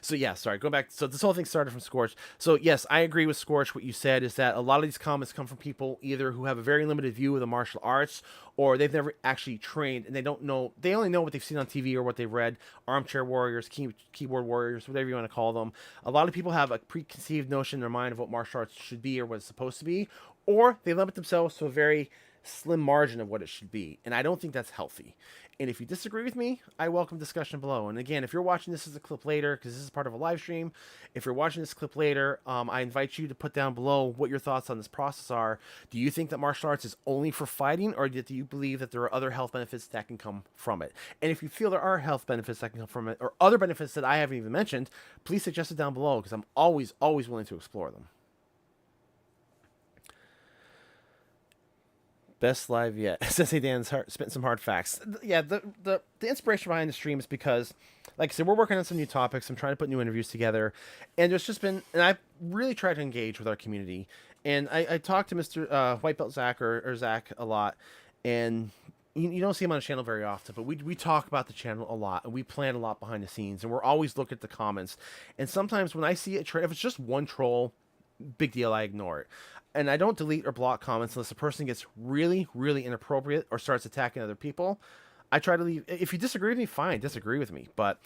[SPEAKER 1] So yeah, sorry, go back. So this whole thing started from Scorch. So yes, I agree with Scorch. What you said is that a lot of these comments come from people either who have a very limited view of the martial arts, or they've never actually trained and they don't know. They only know what they've seen on TV or what they've read. Armchair warriors, keyboard warriors, whatever you want to call them. A lot of people have a preconceived notion in their mind of what martial arts should be or what it's supposed to be, or they limit themselves to a very slim margin of what it should be. And I don't think that's healthy. And if you disagree with me, I welcome discussion below. And again, if you're watching this as a clip later, because this is part of a live stream, if you're watching this clip later, I invite you to put down below what your thoughts on this process are. Do you think that martial arts is only for fighting, or do you believe that there are other health benefits that can come from it? And if you feel there are health benefits that can come from it, or other benefits that I haven't even mentioned, please suggest it down below, because I'm always willing to explore them. Best live yet. Sensei Dan's spent some hard facts. Yeah, the inspiration behind the stream is because, like I said, we're working on some new topics. I'm trying to put new interviews together, and there's just been, and I've really tried to engage with our community. And I talked to Mr. White Belt Zach or Zach a lot, and you don't see him on the channel very often, but we talk about the channel a lot, and we plan a lot behind the scenes, and we're always looking at the comments. And sometimes when I see if it's just one troll, big deal, I ignore it. And I don't delete or block comments unless the person gets really, really inappropriate or starts attacking other people. I try to leave. If you disagree with me, fine, disagree with me. But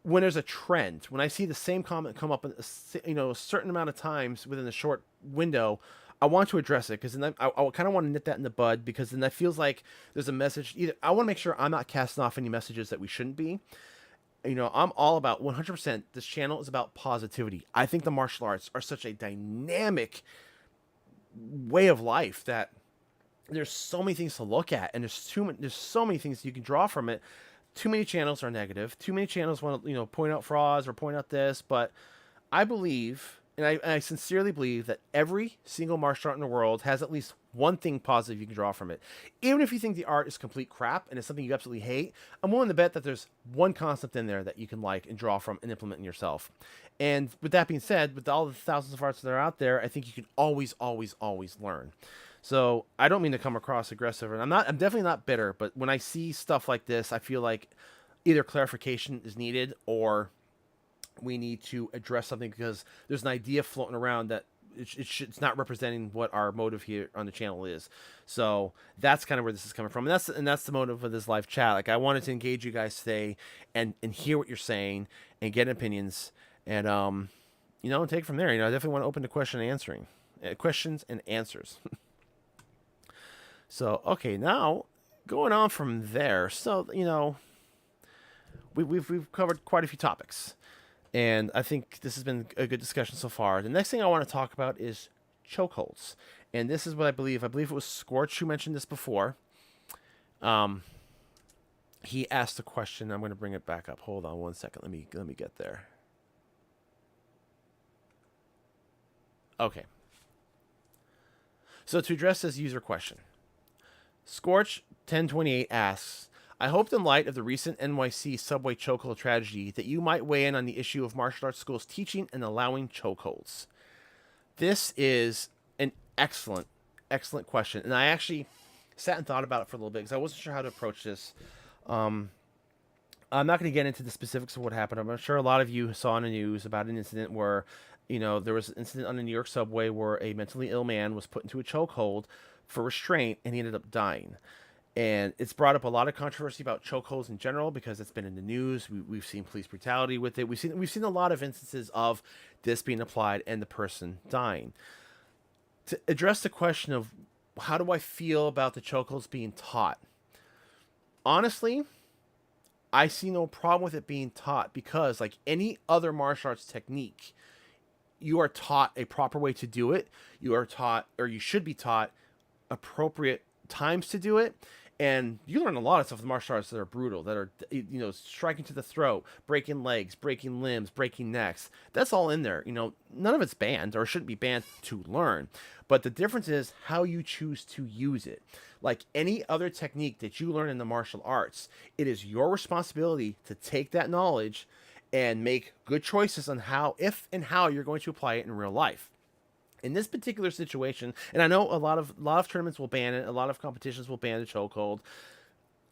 [SPEAKER 1] when there's a trend, when I see the same comment come up, a certain amount of times within a short window, I want to address it, because then I kind of want to nip that in the bud, because then that feels like there's a message. Either I want to make sure I'm not casting off any messages that we shouldn't be. I'm all about 100%. This channel is about positivity. I think the martial arts are such a dynamic way of life that there's so many things to look at, and there's so many things you can draw from it. Too many channels are negative. Too many channels want to point out frauds or point out this, but I believe, and I sincerely believe that every single martial art in the world has at least one thing positive you can draw from it. Even if you think the art is complete crap and it's something you absolutely hate, I'm willing to bet that there's one concept in there that you can like and draw from and implement in yourself. And with that being said, with all the thousands of arts that are out there, I think you can always, always, always learn. So I don't mean to come across aggressive, and I'm definitely not bitter. But when I see stuff like this, I feel like either clarification is needed or we need to address something because there's an idea floating around that it's not representing what our motive here on the channel is. So that's kind of where this is coming from, and that's the motive of this live chat. Like, I wanted to engage you guys today and hear what you're saying and get opinions and and take it from there. I definitely want to open to questions and answers. So okay, now going on from there. So we've covered quite a few topics. And I think this has been a good discussion so far. The next thing I want to talk about is chokeholds. And this is what I believe. I believe it was Scorch who mentioned this before. He asked a question. I'm going to bring it back up. Hold on one second. Let me get there. Okay. So to address this user question, Scorch 1028 asks, I hoped in light of the recent NYC subway chokehold tragedy that you might weigh in on the issue of martial arts schools teaching and allowing chokeholds. This is an excellent, excellent question. And I actually sat and thought about it for a little bit because I wasn't sure how to approach this. I'm not going to get into the specifics of what happened. I'm sure a lot of you saw in the news about an incident where, there was an incident on the New York subway where a mentally ill man was put into a chokehold for restraint and he ended up dying. And it's brought up a lot of controversy about chokeholds in general because it's been in the news. We've seen police brutality with it. We've seen a lot of instances of this being applied and the person dying. To address the question of how do I feel about the chokeholds being taught, honestly, I see no problem with it being taught because, like any other martial arts technique, you are taught a proper way to do it. You are taught, or you should be taught, appropriate times to do it. And you learn a lot of stuff with martial arts that are brutal, that are, striking to the throat, breaking legs, breaking limbs, breaking necks. That's all in there. None of it's banned or shouldn't be banned to learn. But the difference is how you choose to use it. Like any other technique that you learn in the martial arts, it is your responsibility to take that knowledge and make good choices on if and how you're going to apply it in real life. In this particular situation, and I know a lot of tournaments will ban it, a lot of competitions will ban the chokehold.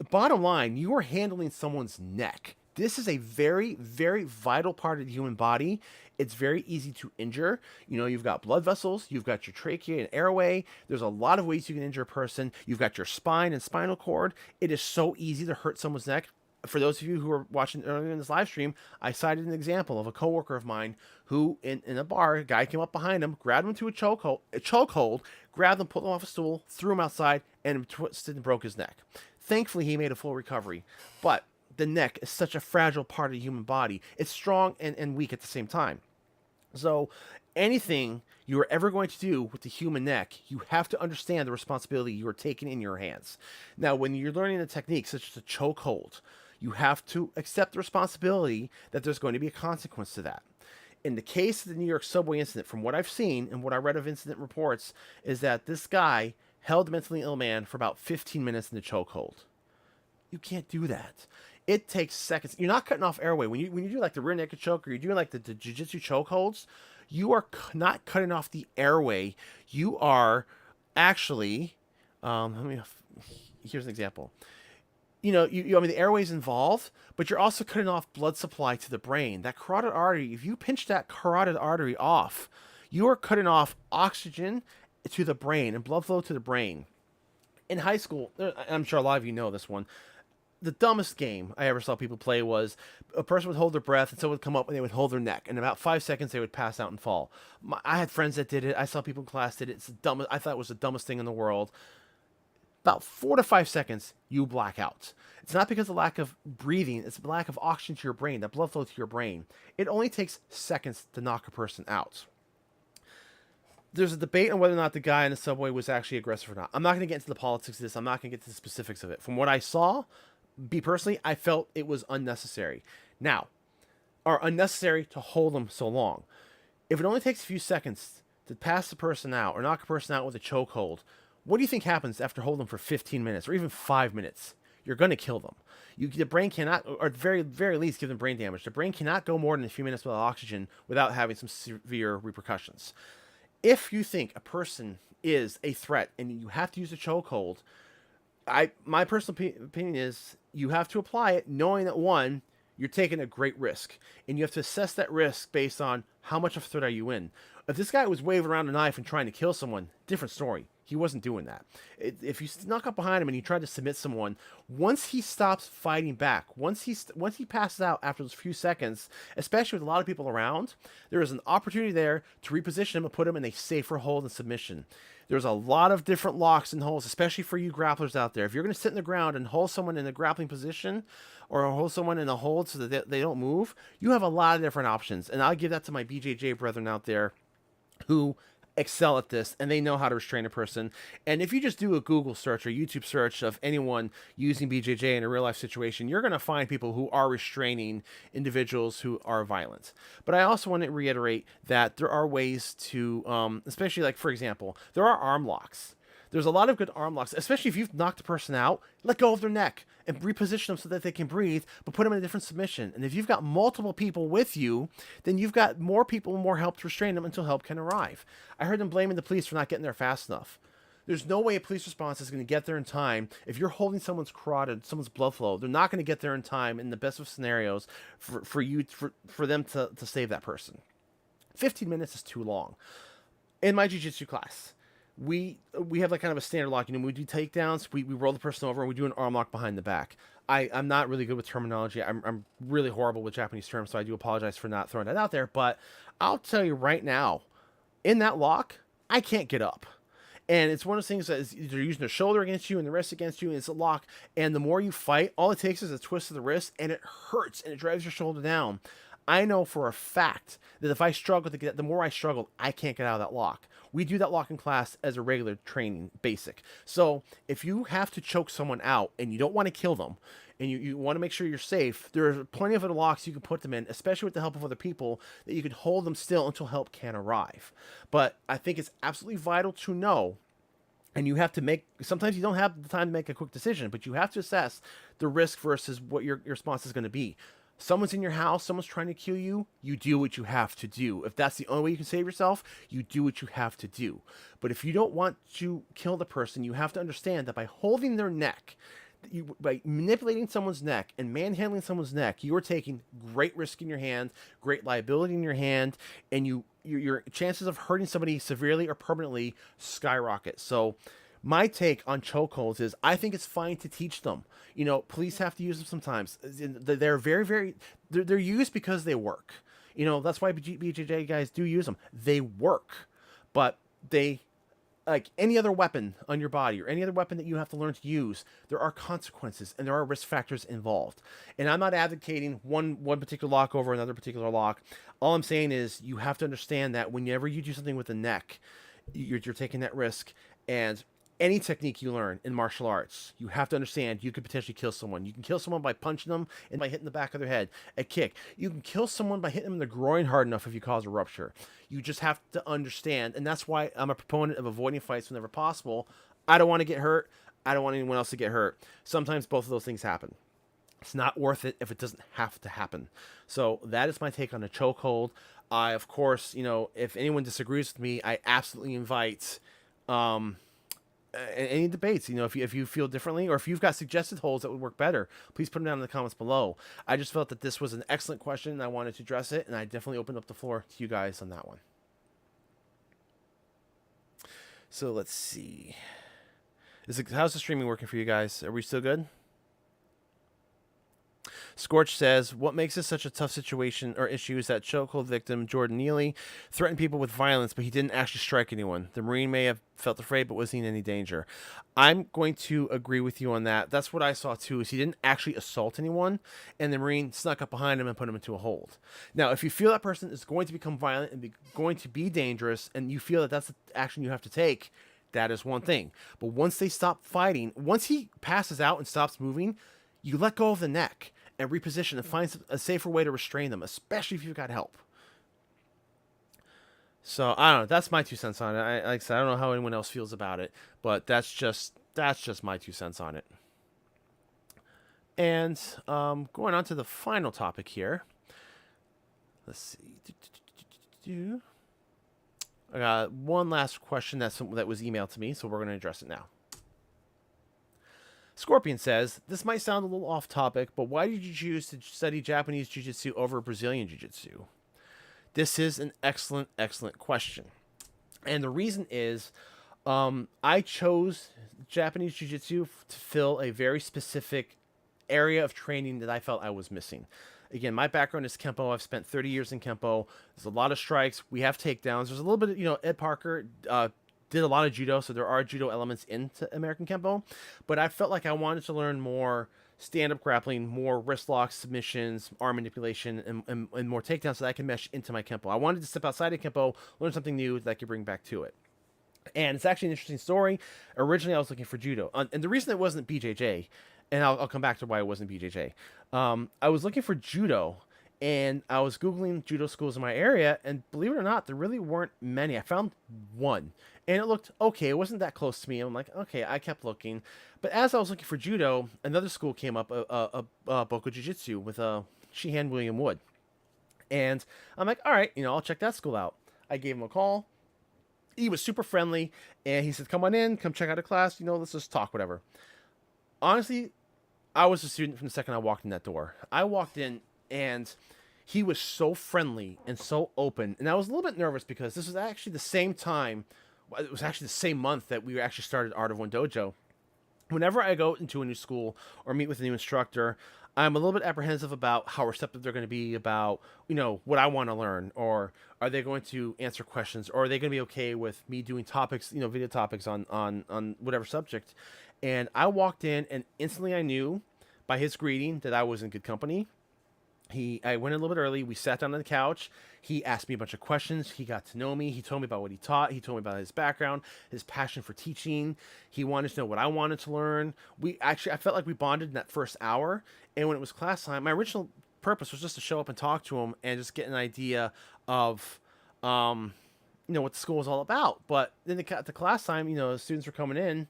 [SPEAKER 1] Bottom line, you are handling someone's neck. This is a very, very vital part of the human body. It's very easy to injure. You've got blood vessels, you've got your trachea and airway. There's a lot of ways you can injure a person. You've got your spine and spinal cord. It is so easy to hurt someone's neck. For those of you who were watching earlier in this live stream, I cited an example of a coworker of mine who, in a bar, a guy came up behind him, grabbed him to a chokehold, grabbed him, pulled him off a stool, threw him outside, and twisted and broke his neck. Thankfully, he made a full recovery. But the neck is such a fragile part of the human body. It's strong and weak at the same time. So anything you are ever going to do with the human neck, you have to understand the responsibility you are taking in your hands. Now, when you're learning a technique such as a chokehold, you have to accept the responsibility that there's going to be a consequence to that. In the case of the New York subway incident, from what I've seen and what I read of incident reports, is that this guy held a mentally ill man for about 15 minutes in the chokehold. You can't do that. It takes seconds. You're not cutting off airway. When you do like the rear naked choke or you're doing like the jiu-jitsu chokeholds, you are not cutting off the airway. You are actually, here's an example. The airway's involved, but you're also cutting off blood supply to the brain. That carotid artery, if you pinch that carotid artery off, you are cutting off oxygen to the brain and blood flow to the brain. In high school, I'm sure a lot of you know this one, the dumbest game I ever saw people play was a person would hold their breath and someone would come up and they would hold their neck. In about 5 seconds, they would pass out and fall. I had friends that did it. I saw people in class did it. I thought it was the dumbest thing in the world. about 4 to 5 seconds, you black out. It's not because of lack of breathing, it's the lack of oxygen to your brain, that blood flow to your brain. It only takes seconds to knock a person out. There's a debate on whether or not the guy in the subway was actually aggressive or not. I'm not going to get into the politics of this. I'm not going to get to the specifics of it. From what I saw, me personally, I felt it was unnecessary. Now, or unnecessary to hold them so long. If it only takes a few seconds to pass the person out or knock a person out with a chokehold, what do you think happens after holding them for 15 minutes or even 5 minutes? You're going to kill them. The brain cannot, or at the very least, give them brain damage. The brain cannot go more than a few minutes without oxygen without having some severe repercussions. If you think a person is a threat and you have to use a chokehold, my personal opinion is you have to apply it knowing that, one, you're taking a great risk, and you have to assess that risk based on how much of a threat are you in. If this guy was waving around a knife and trying to kill someone, different story. He wasn't doing that. If you snuck up behind him and you tried to submit someone, once he stops fighting back, once he passes out after those few seconds, especially with a lot of people around, there is an opportunity there to reposition him and put him in a safer hold and submission. There's a lot of different locks and holds, especially for you grapplers out there. If you're going to sit in the ground and hold someone in a grappling position or hold someone in a hold so that they don't move, you have a lot of different options. And I'll give that to my BJJ brethren out there who excel at this and they know how to restrain a person. And if you just do a Google search or YouTube search of anyone using BJJ in a real life situation, you're going to find people who are restraining individuals who are violent. But I also want to reiterate that there are ways to, especially like, for example, there are arm locks. There's a lot of good arm locks, especially if you've knocked a person out, let go of their neck and reposition them so that they can breathe, but put them in a different submission. And if you've got multiple people with you, then you've got more people, more help to restrain them until help can arrive. I heard them blaming the police for not getting there fast enough. There's no way a police response is going to get there in time. If you're holding someone's carotid, someone's blood flow, they're not going to get there in time in the best of scenarios for them to save that person. 15 minutes is too long. In my jiu-jitsu class, we have like kind of a standard lock. You know, when we do takedowns, we roll the person over and we do an arm lock behind the back. I'm not really good with terminology. I'm really horrible with Japanese terms, so I do apologize for not throwing that out there. But I'll tell you right now, in that lock, I can't get up. And it's one of those things that is, they're using their shoulder against you and the wrist against you, and it's a lock. And the more you fight, all it takes is a twist of the wrist, and it hurts, and it drives your shoulder down. I know for a fact that if I struggle to get, the more I struggle, I can't get out of that lock. We do that lock in class as a regular training basic. So if you have to choke someone out and you don't want to kill them and you want to make sure you're safe, there are plenty of other locks you can put them in, especially with the help of other people, that you can hold them still until help can arrive. But I think it's absolutely vital to know, and you have to make, sometimes you don't have the time to make a quick decision, but you have to assess the risk versus what your response is going to be. Someone's in your house, someone's trying to kill you, you do what you have to do. If that's the only way you can save yourself, you do what you have to do. But if you don't want to kill the person, you have to understand that by holding their neck, by manipulating someone's neck and manhandling someone's neck, you are taking great risk in your hand, great liability in your hand, and your chances of hurting somebody severely or permanently skyrocket. So my take on chokeholds is I think it's fine to teach them. You know, police have to use them sometimes. They're they're used because they work. You know, that's why BJJ guys do use them. They work, but they, like any other weapon on your body or any other weapon that you have to learn to use, there are consequences and there are risk factors involved. And I'm not advocating one particular lock over another particular lock. All I'm saying is you have to understand that whenever you do something with the neck, you're taking that risk. And any technique you learn in martial arts, you have to understand you could potentially kill someone. You can kill someone by punching them and by hitting the back of their head. A kick. You can kill someone by hitting them in the groin hard enough if you cause a rupture. You just have to understand, and that's why I'm a proponent of avoiding fights whenever possible. I don't want to get hurt. I don't want anyone else to get hurt. Sometimes both of those things happen. It's not worth it if it doesn't have to happen. So that is my take on a chokehold. Of course, you know, if anyone disagrees with me, I absolutely invite any debates. You know, if you feel differently, or if you've got suggested holds that would work better, please put them down in the comments below. I just felt that this was an excellent question and I wanted to address it, and I definitely opened up the floor to you guys on that one. So let's see. How's the streaming working for you guys? Are we still good? Scorch says, what makes this such a tough situation or issue is that chokehold victim Jordan Neely threatened people with violence, but he didn't actually strike anyone. The Marine may have felt afraid, but wasn't in any danger. I'm going to agree with you on that. That's what I saw too, is he didn't actually assault anyone, and the Marine snuck up behind him and put him into a hold. Now, if you feel that person is going to become violent and going to be dangerous, and you feel that that's the action you have to take, that is one thing. But once they stop fighting, once he passes out and stops moving, you let go of the neck and reposition and find a safer way to restrain them, especially if you've got help. So I don't know. That's my 2 cents on it. Like I said, I don't know how anyone else feels about it, but that's just my 2 cents on it. And going on to the final topic here. Let's see. I got one last question that was emailed to me, so we're going to address it now. Scorpion says, this might sound a little off topic, but why did you choose to study Japanese Jiu-Jitsu over Brazilian Jiu-Jitsu? This is an excellent, excellent question. And the reason is I chose Japanese Jiu-Jitsu to fill a very specific area of training that I felt I was missing. Again, my background is Kempo. I've spent 30 years in Kempo. There's a lot of strikes. We have takedowns. There's a little bit of, Ed Parker did a lot of judo, so there are judo elements into American Kempo. But I felt like I wanted to learn more stand-up grappling, more wrist locks, submissions, arm manipulation, and more takedowns so that I can mesh into my Kempo. I wanted to step outside of Kempo, learn something new that I could bring back to it. And it's actually an interesting story. Originally, I was looking for judo. And the reason it wasn't BJJ, and I'll come back to why it wasn't BJJ. I was looking for judo, and I was Googling judo schools in my area, and believe it or not, there really weren't many. I found one, and it looked okay. It wasn't that close to me. I'm like, okay, I kept looking. But as I was looking for judo, another school came up, Boko Jiu-Jitsu with Sheehan William Wood. And I'm like, all right, I'll check that school out. I gave him a call. He was super friendly, and he said, come on in, come check out a class, let's just talk, whatever. Honestly, I was a student from the second I walked in that door. I walked in, and he was so friendly and so open. And I was a little bit nervous because this was actually the same time, it was actually the same month that we actually started Art of One Dojo. Whenever I go into a new school or meet with a new instructor, I'm a little bit apprehensive about how receptive they're going to be about, what I want to learn, or are they going to answer questions, or are they going to be okay with me doing topics, video topics on whatever subject. And I walked in, and instantly I knew by his greeting that I was in good company. I went a little bit early. We sat down on the couch. He asked me a bunch of questions. He got to know me. He told me about what he taught. He told me about his background, his passion for teaching. He wanted to know what I wanted to learn. I felt like we bonded in that first hour. And when it was class time, my original purpose was just to show up and talk to him and just get an idea of, what the school was all about. But then at the class time, students were coming in.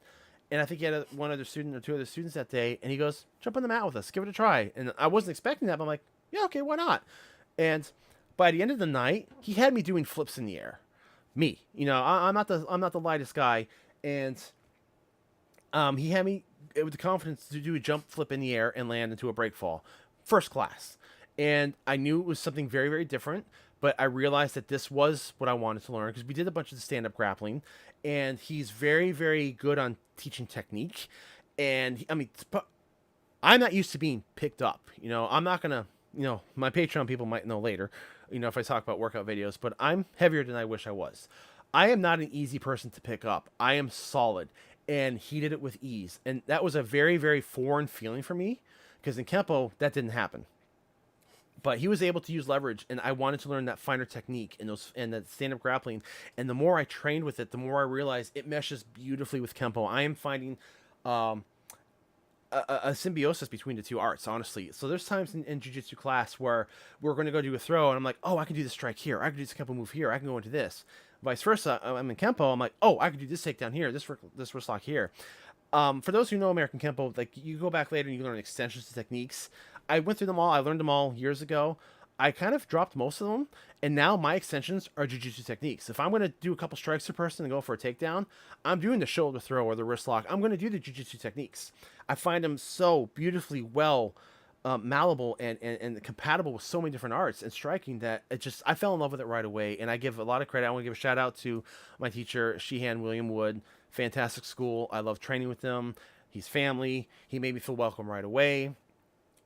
[SPEAKER 1] And I think he had one other student or two other students that day. And he goes, jump on the mat with us. Give it a try. And I wasn't expecting that, but I'm like, yeah, okay, why not? And by the end of the night, he had me doing flips in the air. Me, I'm not the lightest guy, and he had me with the confidence to do a jump flip in the air and land into a break fall, first class. And I knew it was something very, very different, but I realized that this was what I wanted to learn because we did a bunch of stand-up grappling, and he's very, very good on teaching technique. And I'm not used to being picked up. I'm not gonna. My Patreon people might know later, if I talk about workout videos, but I'm heavier than I wish I was. I am not an easy person to pick up. I am solid, and he did it with ease. And that was a very, very foreign feeling for me because in Kempo, that didn't happen. But he was able to use leverage, and I wanted to learn that finer technique and that stand-up grappling. And the more I trained with it, the more I realized it meshes beautifully with Kempo. I am finding a symbiosis between the two arts, honestly. So there's times in jiu-jitsu class where we're going to go do a throw, and I'm like, oh, I can do this strike here. I can do this Kempo move here. I can go into this. Vice versa, I'm in Kempo. I'm like, oh, I can do this takedown here, this wrist lock here. For those who know American Kempo, like you go back later and you learn extensions to techniques. I went through them all. I learned them all years ago. I kind of dropped most of them, and now my extensions are jiu-jitsu techniques. If I'm going to do a couple strikes per person and go for a takedown, I'm doing the shoulder throw or the wrist lock. I'm going to do the jiu-jitsu techniques. I find them so beautifully well malleable and compatible with so many different arts and striking that I fell in love with it right away. And I give a lot of credit. I want to give a shout out to my teacher, Sheehan William Wood. Fantastic school. I love training with him. He's family. He made me feel welcome right away.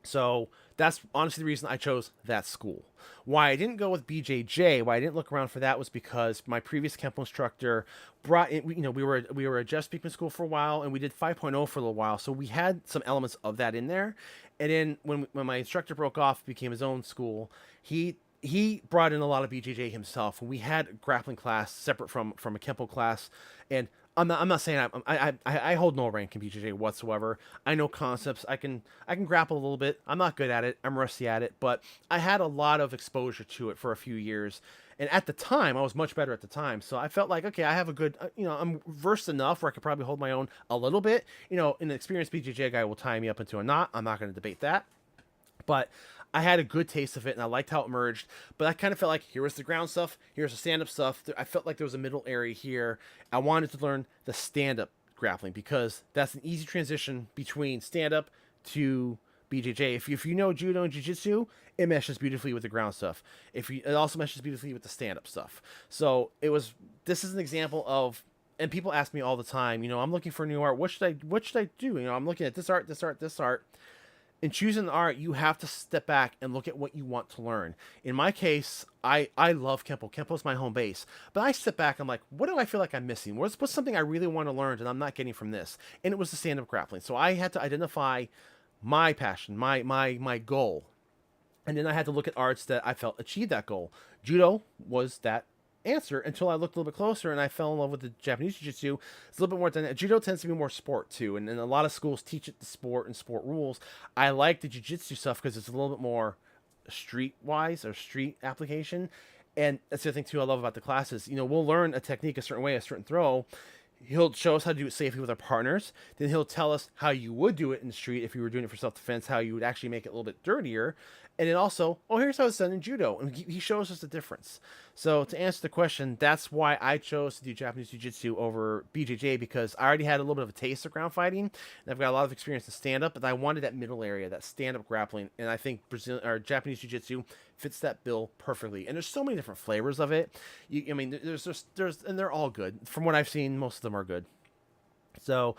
[SPEAKER 1] So that's honestly the reason I chose that school. Why I didn't go with BJJ, why I didn't look around for that was because my previous Kempo instructor brought in, we were a Jeff Speakman school for a while, and we did 5.0 for a little while, so we had some elements of that in there. And then when my instructor broke off, became his own school, he brought in a lot of BJJ himself, and we had grappling class separate from a Kempo class. And I'm not saying I hold no rank in BJJ whatsoever. I know concepts. I can grapple a little bit. I'm not good at it. I'm rusty at it, but I had a lot of exposure to it for a few years. And at the time, I was much better at the time. So I felt like, okay, I have a good, I'm versed enough where I could probably hold my own a little bit. An experienced BJJ guy will tie me up into a knot. I'm not going to debate that. But I had a good taste of it, and I liked how it merged. But I kind of felt like here was the ground stuff, here's the stand up stuff. I felt like there was a middle area here. I wanted to learn the stand up grappling because that's an easy transition between stand up to BJJ. If you know judo and jiu-jitsu, it meshes beautifully with the ground stuff. It also meshes beautifully with the stand up stuff. So this is an example of, and people ask me all the time, I'm looking for new art. What should I do? I'm looking at this art, this art, this art. In choosing the art, you have to step back and look at what you want to learn. In my case, I love Kempo. Kempo's my home base. But I step back, I'm like, what do I feel like I'm missing? What's something I really want to learn that I'm not getting from this? And it was the stand-up grappling. So I had to identify my passion, my goal. And then I had to look at arts that I felt achieved that goal. Judo was that answer until I looked a little bit closer and I fell in love with the Japanese jiu-jitsu. It's a little bit more than judo tends to be more sport too, and a lot of schools teach it the sport and sport rules. I like the jiu-jitsu stuff because it's a little bit more street wise or street application. And that's the other thing too I love about the classes. We'll learn a technique a certain way, a certain throw. He'll show us how to do it safely with our partners. Then he'll tell us how you would do it in the street if you were doing it for self-defense, how you would actually make it a little bit dirtier. And then also, here's how it's done in judo. And he shows us the difference. So to answer the question, that's why I chose to do Japanese Jiu-Jitsu over BJJ, because I already had a little bit of a taste of ground fighting. And I've got a lot of experience in stand-up, but I wanted that middle area, that stand-up grappling. And I think Japanese Jiu-Jitsu fits that bill perfectly. And there's so many different flavors of it. And they're all good. From what I've seen, most of them are good. So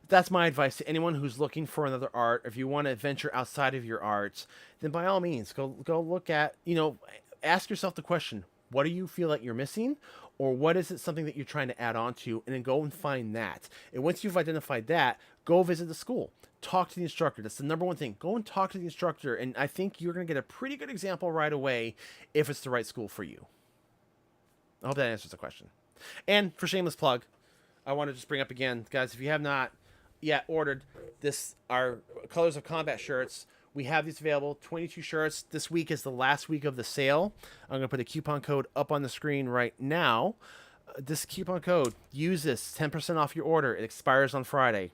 [SPEAKER 1] that's my advice to anyone who's looking for another art. If you want to venture outside of your arts, then by all means, go look at, ask yourself the question, what do you feel like you're missing? Or what is it something that you're trying to add on to? And then go and find that. And once you've identified that, go visit the school. Talk to the instructor. That's the number one thing. Go and talk to the instructor. And I think you're going to get a pretty good example right away if it's the right school for you. I hope that answers the question. And for shameless plug, I want to just bring up again, guys, if you have not yet ordered our Colors of Combat shirts, we have these available, 22 shirts. This week is the last week of the sale. I'm going to put a coupon code up on the screen right now. This coupon code, use this, 10% off your order. It expires on Friday.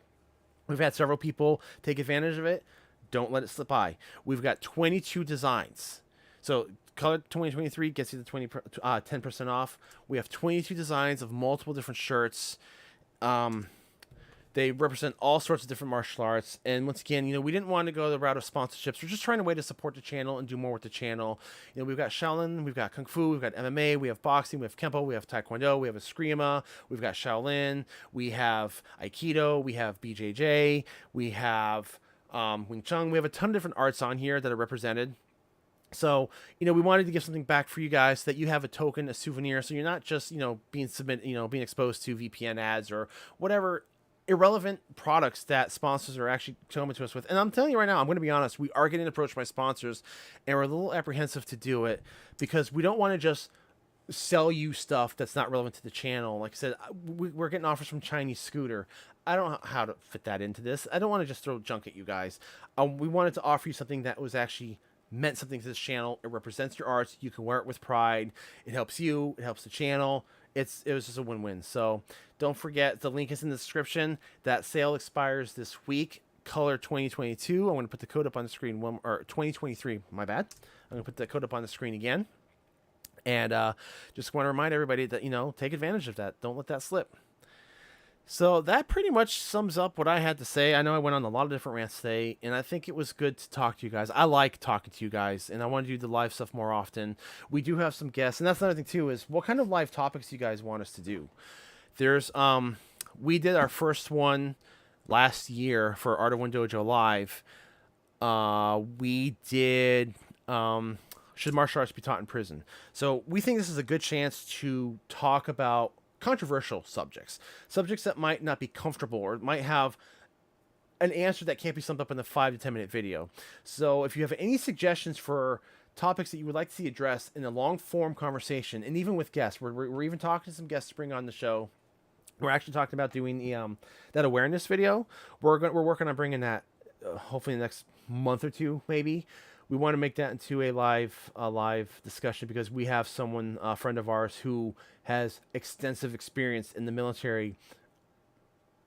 [SPEAKER 1] We've had several people take advantage of it. Don't let it slip by. We've got 22 designs. So Color 2023 gets you the 10% off. We have 22 designs of multiple different shirts. They represent all sorts of different martial arts. And once again, we didn't want to go the route of sponsorships. We're just trying a way to support the channel and do more with the channel. We've got Shaolin, we've got Kung Fu, we've got MMA, we have boxing, we have Kempo, we have Taekwondo, we have Eskrima, we've got Shaolin, we have Aikido, we have BJJ, we have Wing Chun. We have a ton of different arts on here that are represented. So, we wanted to give something back for you guys so that you have a token, a souvenir, so you're not just, being exposed to VPN ads or whatever irrelevant products that sponsors are actually coming to us with. And I'm telling you right now, I'm going to be honest, we are getting approached by sponsors, and we're a little apprehensive to do it because we don't want to just sell you stuff that's not relevant to the channel. Like I said, we're getting offers from Chinese Scooter. I don't know how to fit that into this. I don't want to just throw junk at you guys. We wanted to offer you something that was actually meant something to this channel. It represents your arts. You can wear it with pride. It helps you. It helps the channel. It was just a win-win. So don't forget, the link is in the description. That sale expires this week. Color 2022. I'm going to put the code up on the screen. Or 2023. My bad. I'm going to put the code up on the screen again. And just want to remind everybody that, take advantage of that. Don't let that slip. So that pretty much sums up what I had to say. I know I went on a lot of different rants today, and I think it was good to talk to you guys. I like talking to you guys, and I want to do the live stuff more often. We do have some guests, and that's another thing too, is what kind of live topics do you guys want us to do? There's we did our first one last year for Art of One Dojo Live. We did should martial arts be taught in prison? So we think this is a good chance to talk about controversial subjects, subjects that might not be comfortable or might have an answer that can't be summed up in the 5 to 10 minute video. So if you have any suggestions for topics that you would like to see addressed in a long form conversation, and even with guests, we're even talking to some guests to bring on the show. We're actually talking about doing the that awareness video. We're working on bringing that hopefully in the next month or two, maybe. We want to make that into a live discussion because we have someone, a friend of ours, who has extensive experience in the military,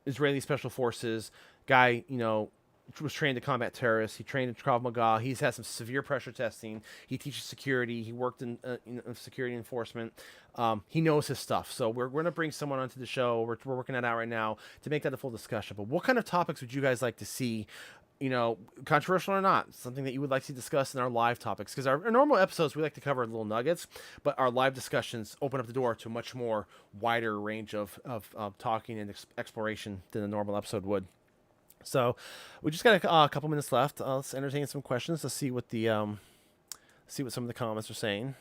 [SPEAKER 1] Israeli special forces. Guy, was trained to combat terrorists. He trained in Krav Maga. He's had some severe pressure testing. He teaches security. He worked in security enforcement. He knows his stuff. So we're going to bring someone onto the show. We're working that out right now to make that a full discussion. But what kind of topics would you guys like to see? Controversial or not, something that you would like to discuss in our live topics. Because our normal episodes, we like to cover little nuggets, but our live discussions open up the door to a much more wider range of talking and exploration than a normal episode would. So we just got a couple minutes left. Let's entertain some questions. Let's see what see what some of the comments are saying.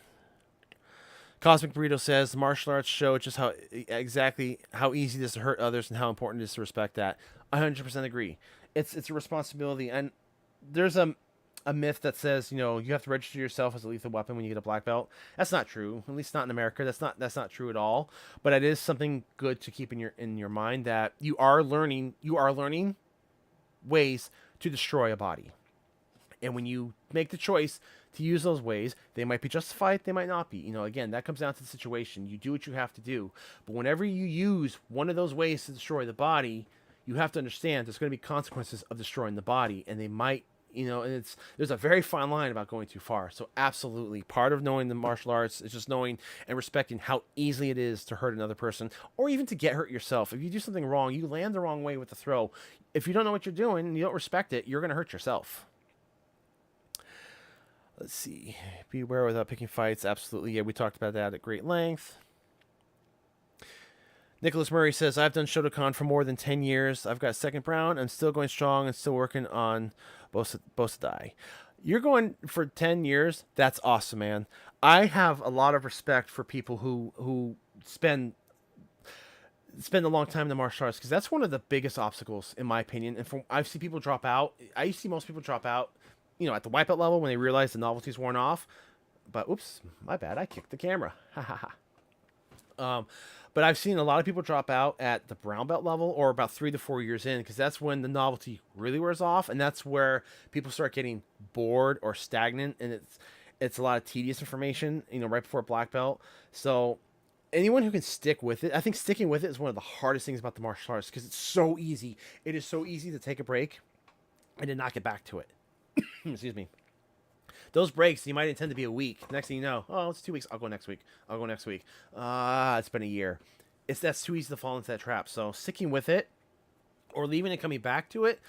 [SPEAKER 1] Cosmic Burrito says the martial arts show just exactly how easy it is to hurt others and how important it is to respect that. I 100% agree. It's a responsibility, and there's a myth that says you have to register yourself as a lethal weapon when you get a black belt. That's not true. At least not in America. That's not true at all. But it is something good to keep in your mind that you are learning ways to destroy a body. And when you make the choice to use those ways, they might be justified, they might not be. Again, that comes down to the situation. You do what you have to do. But whenever you use one of those ways to destroy the body, you have to understand there's going to be consequences of destroying the body, and they might, and there's a very fine line about going too far. So absolutely, part of knowing the martial arts is just knowing and respecting how easy it is to hurt another person, or even to get hurt yourself. If you do something wrong, you land the wrong way with the throw. If you don't know what you're doing and you don't respect it, you're going to hurt yourself. Let's see. Beware without picking fights. Absolutely. Yeah, we talked about that at great length. Nicholas Murray says, I've done Shotokan for more than 10 years. I've got second brown. I'm still going strong and still working on Bosadai. You're going for 10 years. That's awesome, man. I have a lot of respect for people who spend a long time in the martial arts, because that's one of the biggest obstacles, in my opinion. And I've seen people drop out. I see most people drop out, at the wipeout level when they realize the novelty's worn off. But oops, my bad. I kicked the camera. Ha ha ha. But I've seen a lot of people drop out at the brown belt level or about 3 to 4 years in, because that's when the novelty really wears off, and that's where people start getting bored or stagnant, and it's a lot of tedious information, right before black belt. So anyone who can stick with it, I think sticking with it is one of the hardest things about the martial arts, because it's so easy. It is so easy to take a break and to not get back to it. Excuse me. Those breaks, you might intend to be a week. Next thing you know, oh, it's 2 weeks. I'll go next week. It's been a year. That's too easy to fall into that trap. So sticking with it or leaving and coming back to it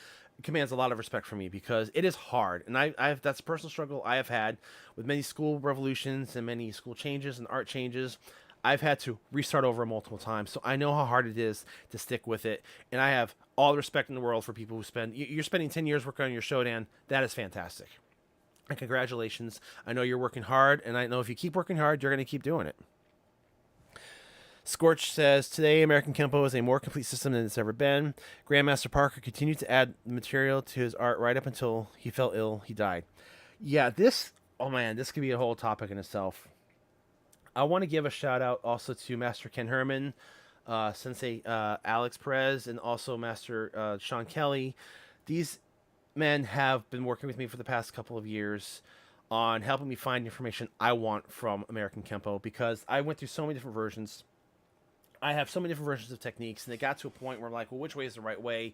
[SPEAKER 1] commands a lot of respect from me, because it is hard. And I've that's a personal struggle I have had with many school revolutions and many school changes and art changes. I've had to restart over multiple times. So I know how hard it is to stick with it. And I have all the respect in the world for people who you're spending 10 years working on your Shodan. That is fantastic. And congratulations. I know you're working hard, and I know if you keep working hard, you're going to keep doing it. Scorch says, today American Kempo is a more complete system than it's ever been. Grandmaster Parker continued to add material to his art right up until he fell ill. He died. Yeah, this could be a whole topic in itself. I want to give a shout out also to Master Ken Herman, Sensei Alex Perez, and also Master Sean Kelly. These men have been working with me for the past couple of years on helping me find information I want from American Kempo, because I went through so many different versions. I have so many different versions of techniques, and it got to a point where I'm like, well, which way is the right way?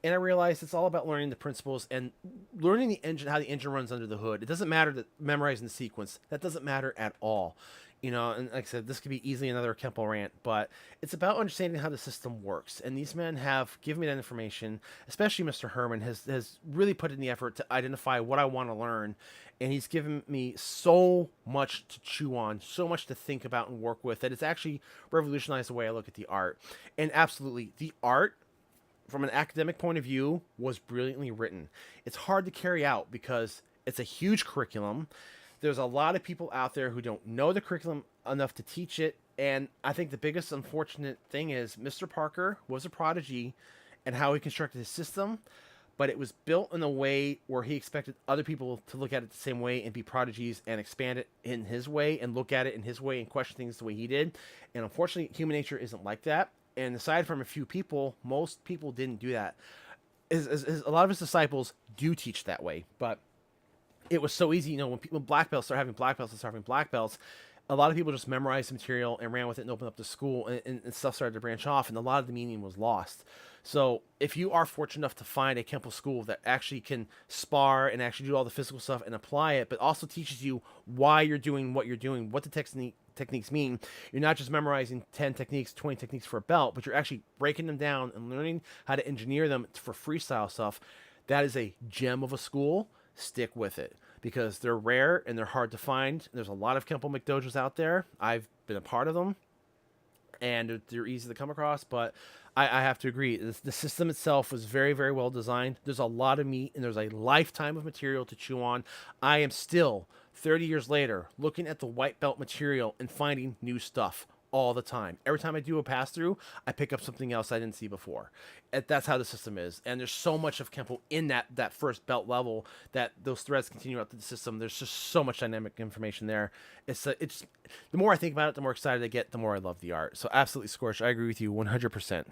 [SPEAKER 1] And I realized it's all about learning the principles and learning the engine, how the engine runs under the hood. It doesn't matter that memorizing the sequence. That doesn't matter at all. And like I said, this could be easily another Kempo rant, but it's about understanding how the system works. And these men have given me that information, especially Mr. Herman has really put in the effort to identify what I want to learn. And he's given me so much to chew on, so much to think about and work with, that it's actually revolutionized the way I look at the art. And absolutely, the art from an academic point of view, was brilliantly written. It's hard to carry out because it's a huge curriculum. There's a lot of people out there who don't know the curriculum enough to teach it. And I think the biggest unfortunate thing is Mr. Parker was a prodigy and how he constructed his system, but it was built in a way where he expected other people to look at it the same way and be prodigies and expand it in his way and look at it in his way and question things the way he did. And unfortunately, human nature isn't like that. And aside from a few people, most people didn't do that. A lot of his disciples do teach that way, but it was so easy, when people black belts start having black belts and start having black belts, a lot of people just memorized the material and ran with it and opened up the school, and stuff started to branch off, and a lot of the meaning was lost. So if you are fortunate enough to find a Kempo school that actually can spar and actually do all the physical stuff and apply it, but also teaches you why you're doing, what the techniques mean. You're not just memorizing 10 techniques, 20 techniques for a belt, but you're actually breaking them down and learning how to engineer them for freestyle stuff. That is a gem of a school. Stick with it because they're rare and they're hard to find. There's a lot of Kempo McDojos out there. I've been a part of them, and they're easy to come across, but I have to agree. The system itself was very, very well designed. There's a lot of meat, and there's a lifetime of material to chew on. I am still, 30 years later, looking at the white belt material and finding new stuff all the time. Every time I do a pass through, I pick up something else I didn't see before. That's how the system is. And there's so much of Kempo in that first belt level that those threads continue out to the system. There's just so much dynamic information there. It's the more I think about it, the more excited I get, the more I love the art. So absolutely, Scorch, I agree with you 100%.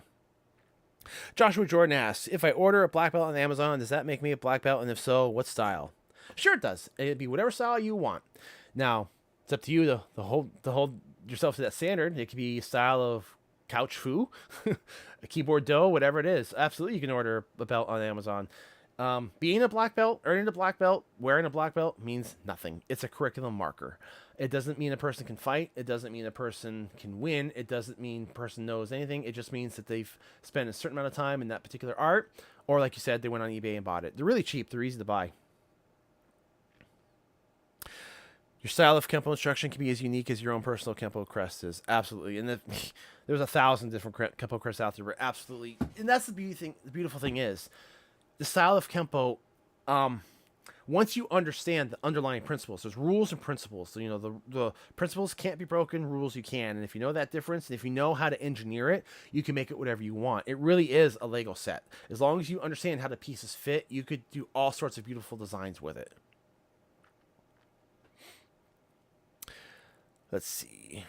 [SPEAKER 1] Joshua Jordan asks, if I order a black belt on Amazon, does that make me a black belt? And if so, what style? Sure, it does. It'd be whatever style you want. Now, it's up to you to hold yourself to that standard. It could be a style of couch fu, a keyboard do, whatever it is. Absolutely, you can order a belt on Amazon. Being a black belt, earning a black belt, wearing a black belt means nothing. It's a curriculum marker. It doesn't mean a person can fight. It doesn't mean a person can win. It doesn't mean a person knows anything. It just means that they've spent a certain amount of time in that particular art, or like you said, they went on eBay and bought it. They're really cheap. They're easy to buy. Your style of Kempo instruction can be as unique as your own personal Kempo crest is. Absolutely. And there's 1,000 different Kempo crests out there. But absolutely. And that's the beautiful thing is, the style of Kempo, once you understand the underlying principles, there's rules and principles. So, the principles can't be broken, rules you can. And if you know that difference, and if you know how to engineer it, you can make it whatever you want. It really is a Lego set. As long as you understand how the pieces fit, you could do all sorts of beautiful designs with it. Let's see.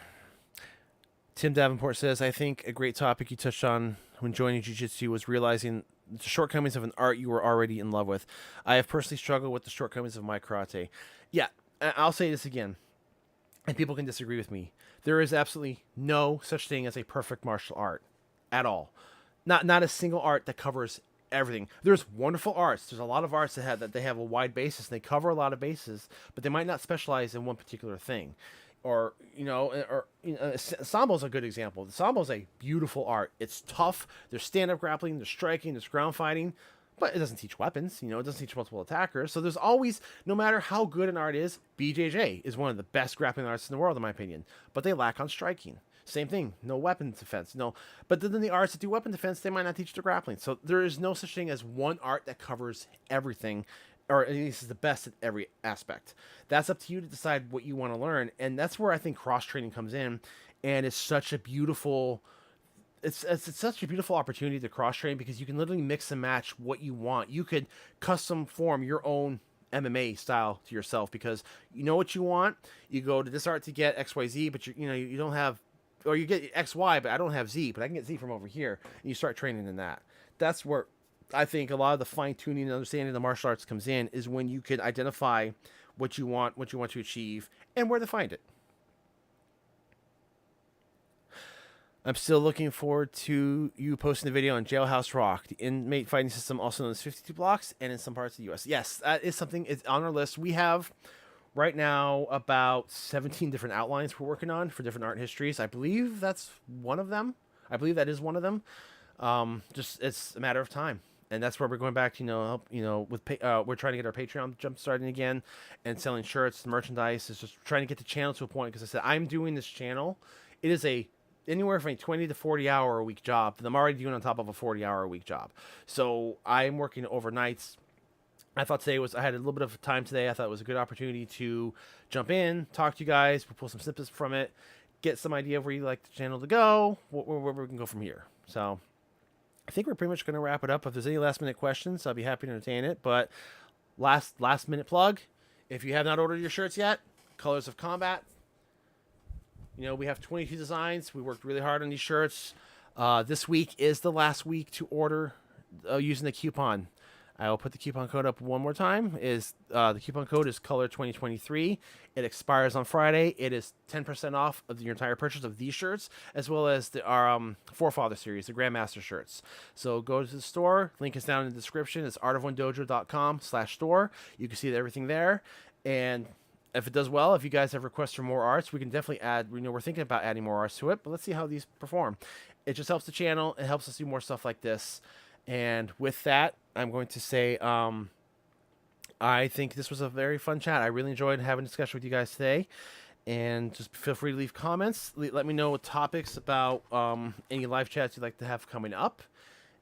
[SPEAKER 1] Tim Davenport says, I think a great topic you touched on when joining Jiu-Jitsu was realizing the shortcomings of an art you were already in love with. I have personally struggled with the shortcomings of my karate. Yeah, I'll say this again, and people can disagree with me. There is absolutely no such thing as a perfect martial art at all. Not a single art that covers everything. There's wonderful arts. There's a lot of arts that they have a wide basis, and they cover a lot of bases, but they might not specialize in one particular thing. Sambo is a good example. The Sambo is a beautiful art. It's tough. There's stand-up grappling, there's striking, there's ground fighting, but it doesn't teach weapons. It doesn't teach multiple attackers. So there's always, no matter how good an art is, BJJ is one of the best grappling arts in the world, in my opinion. But they lack on striking. Same thing, no weapon defense. But then the arts that do weapon defense, they might not teach the grappling. So there is no such thing as one art that covers everything, or at least is the best at every aspect. That's up to you to decide what you want to learn, and that's where I think cross training comes in. And it's such a beautiful, it's such a beautiful opportunity to cross train because you can literally mix and match what you want. You could custom form your own MMA style to yourself because you know what you want. You go to this art to get XYZ, but you don't have, or you get XY, but I don't have Z, but I can get Z from over here. And you start training in that. That's where I think a lot of the fine tuning and understanding of the martial arts comes in, is when you can identify what you want to achieve, and where to find it. I'm still looking forward to you posting the video on Jailhouse Rock, the inmate fighting system, also known as 52 blocks, and in some parts of the U.S. Yes, that is something. It's on our list. We have right now about 17 different outlines we're working on for different art histories. I believe that's one of them. I believe that is one of them. Just it's a matter of time. And that's where we're going back to, we're trying to get our Patreon jump starting again and selling shirts, merchandise. It's just trying to get the channel to a point. Because I said, I'm doing this channel. It anywhere from a 20 to 40 hour a week job that I'm already doing on top of a 40-hour a week job. So I'm working overnights. I thought I had a little bit of time today. I thought it was a good opportunity to jump in, talk to you guys, pull some snippets from it, get some idea of where you'd like the channel to go, where we can go from here. So I think we're pretty much going to wrap it up. If there's any last minute questions, I'll be happy to entertain it. But last minute plug, if you have not ordered your shirts yet, Colors of Combat. We have 22 designs. We worked really hard on these shirts. This week is the last week to order using the coupon. I will put the coupon code up one more time. The coupon code is Color 2023. It expires on Friday. It is 10% off of your entire purchase of these shirts, as well as our Forefather series, the Grandmaster shirts. So go to the store. Link is down in the description. It's artofonedojo.com/store. You can see everything there. And if it does well, if you guys have requests for more arts, we can definitely add. We're thinking about adding more arts to it, but let's see how these perform. It just helps the channel. It helps us do more stuff like this. And with that, I'm going to say I think this was a very fun chat. I really enjoyed having a discussion with you guys today. And just feel free to leave comments. Let me know topics about any live chats you'd like to have coming up.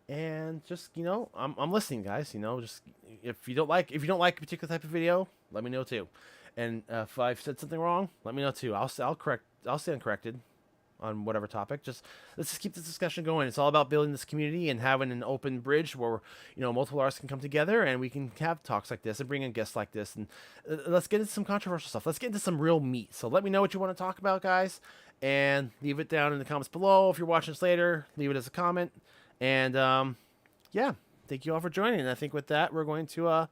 [SPEAKER 1] And just, I'm listening, guys. Just if you don't like a particular type of video, let me know too. And if I've said something wrong, let me know too. I'll stand corrected on whatever topic. Let's just keep this discussion going. It's all about building this community and having an open bridge where multiple artists can come together and we can have talks like this and bring in guests like this. And let's get into some controversial stuff. Let's get into some real meat. So let me know what you want to talk about, guys, and leave it down in the comments below. If you're watching this later, leave it as a comment. And yeah, thank you all for joining. And I think with that, we're going to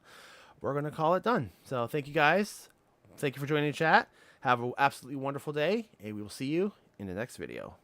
[SPEAKER 1] call it done. So thank you, guys. Thank you for joining the chat. Have an absolutely wonderful day, and we will see you in the next video.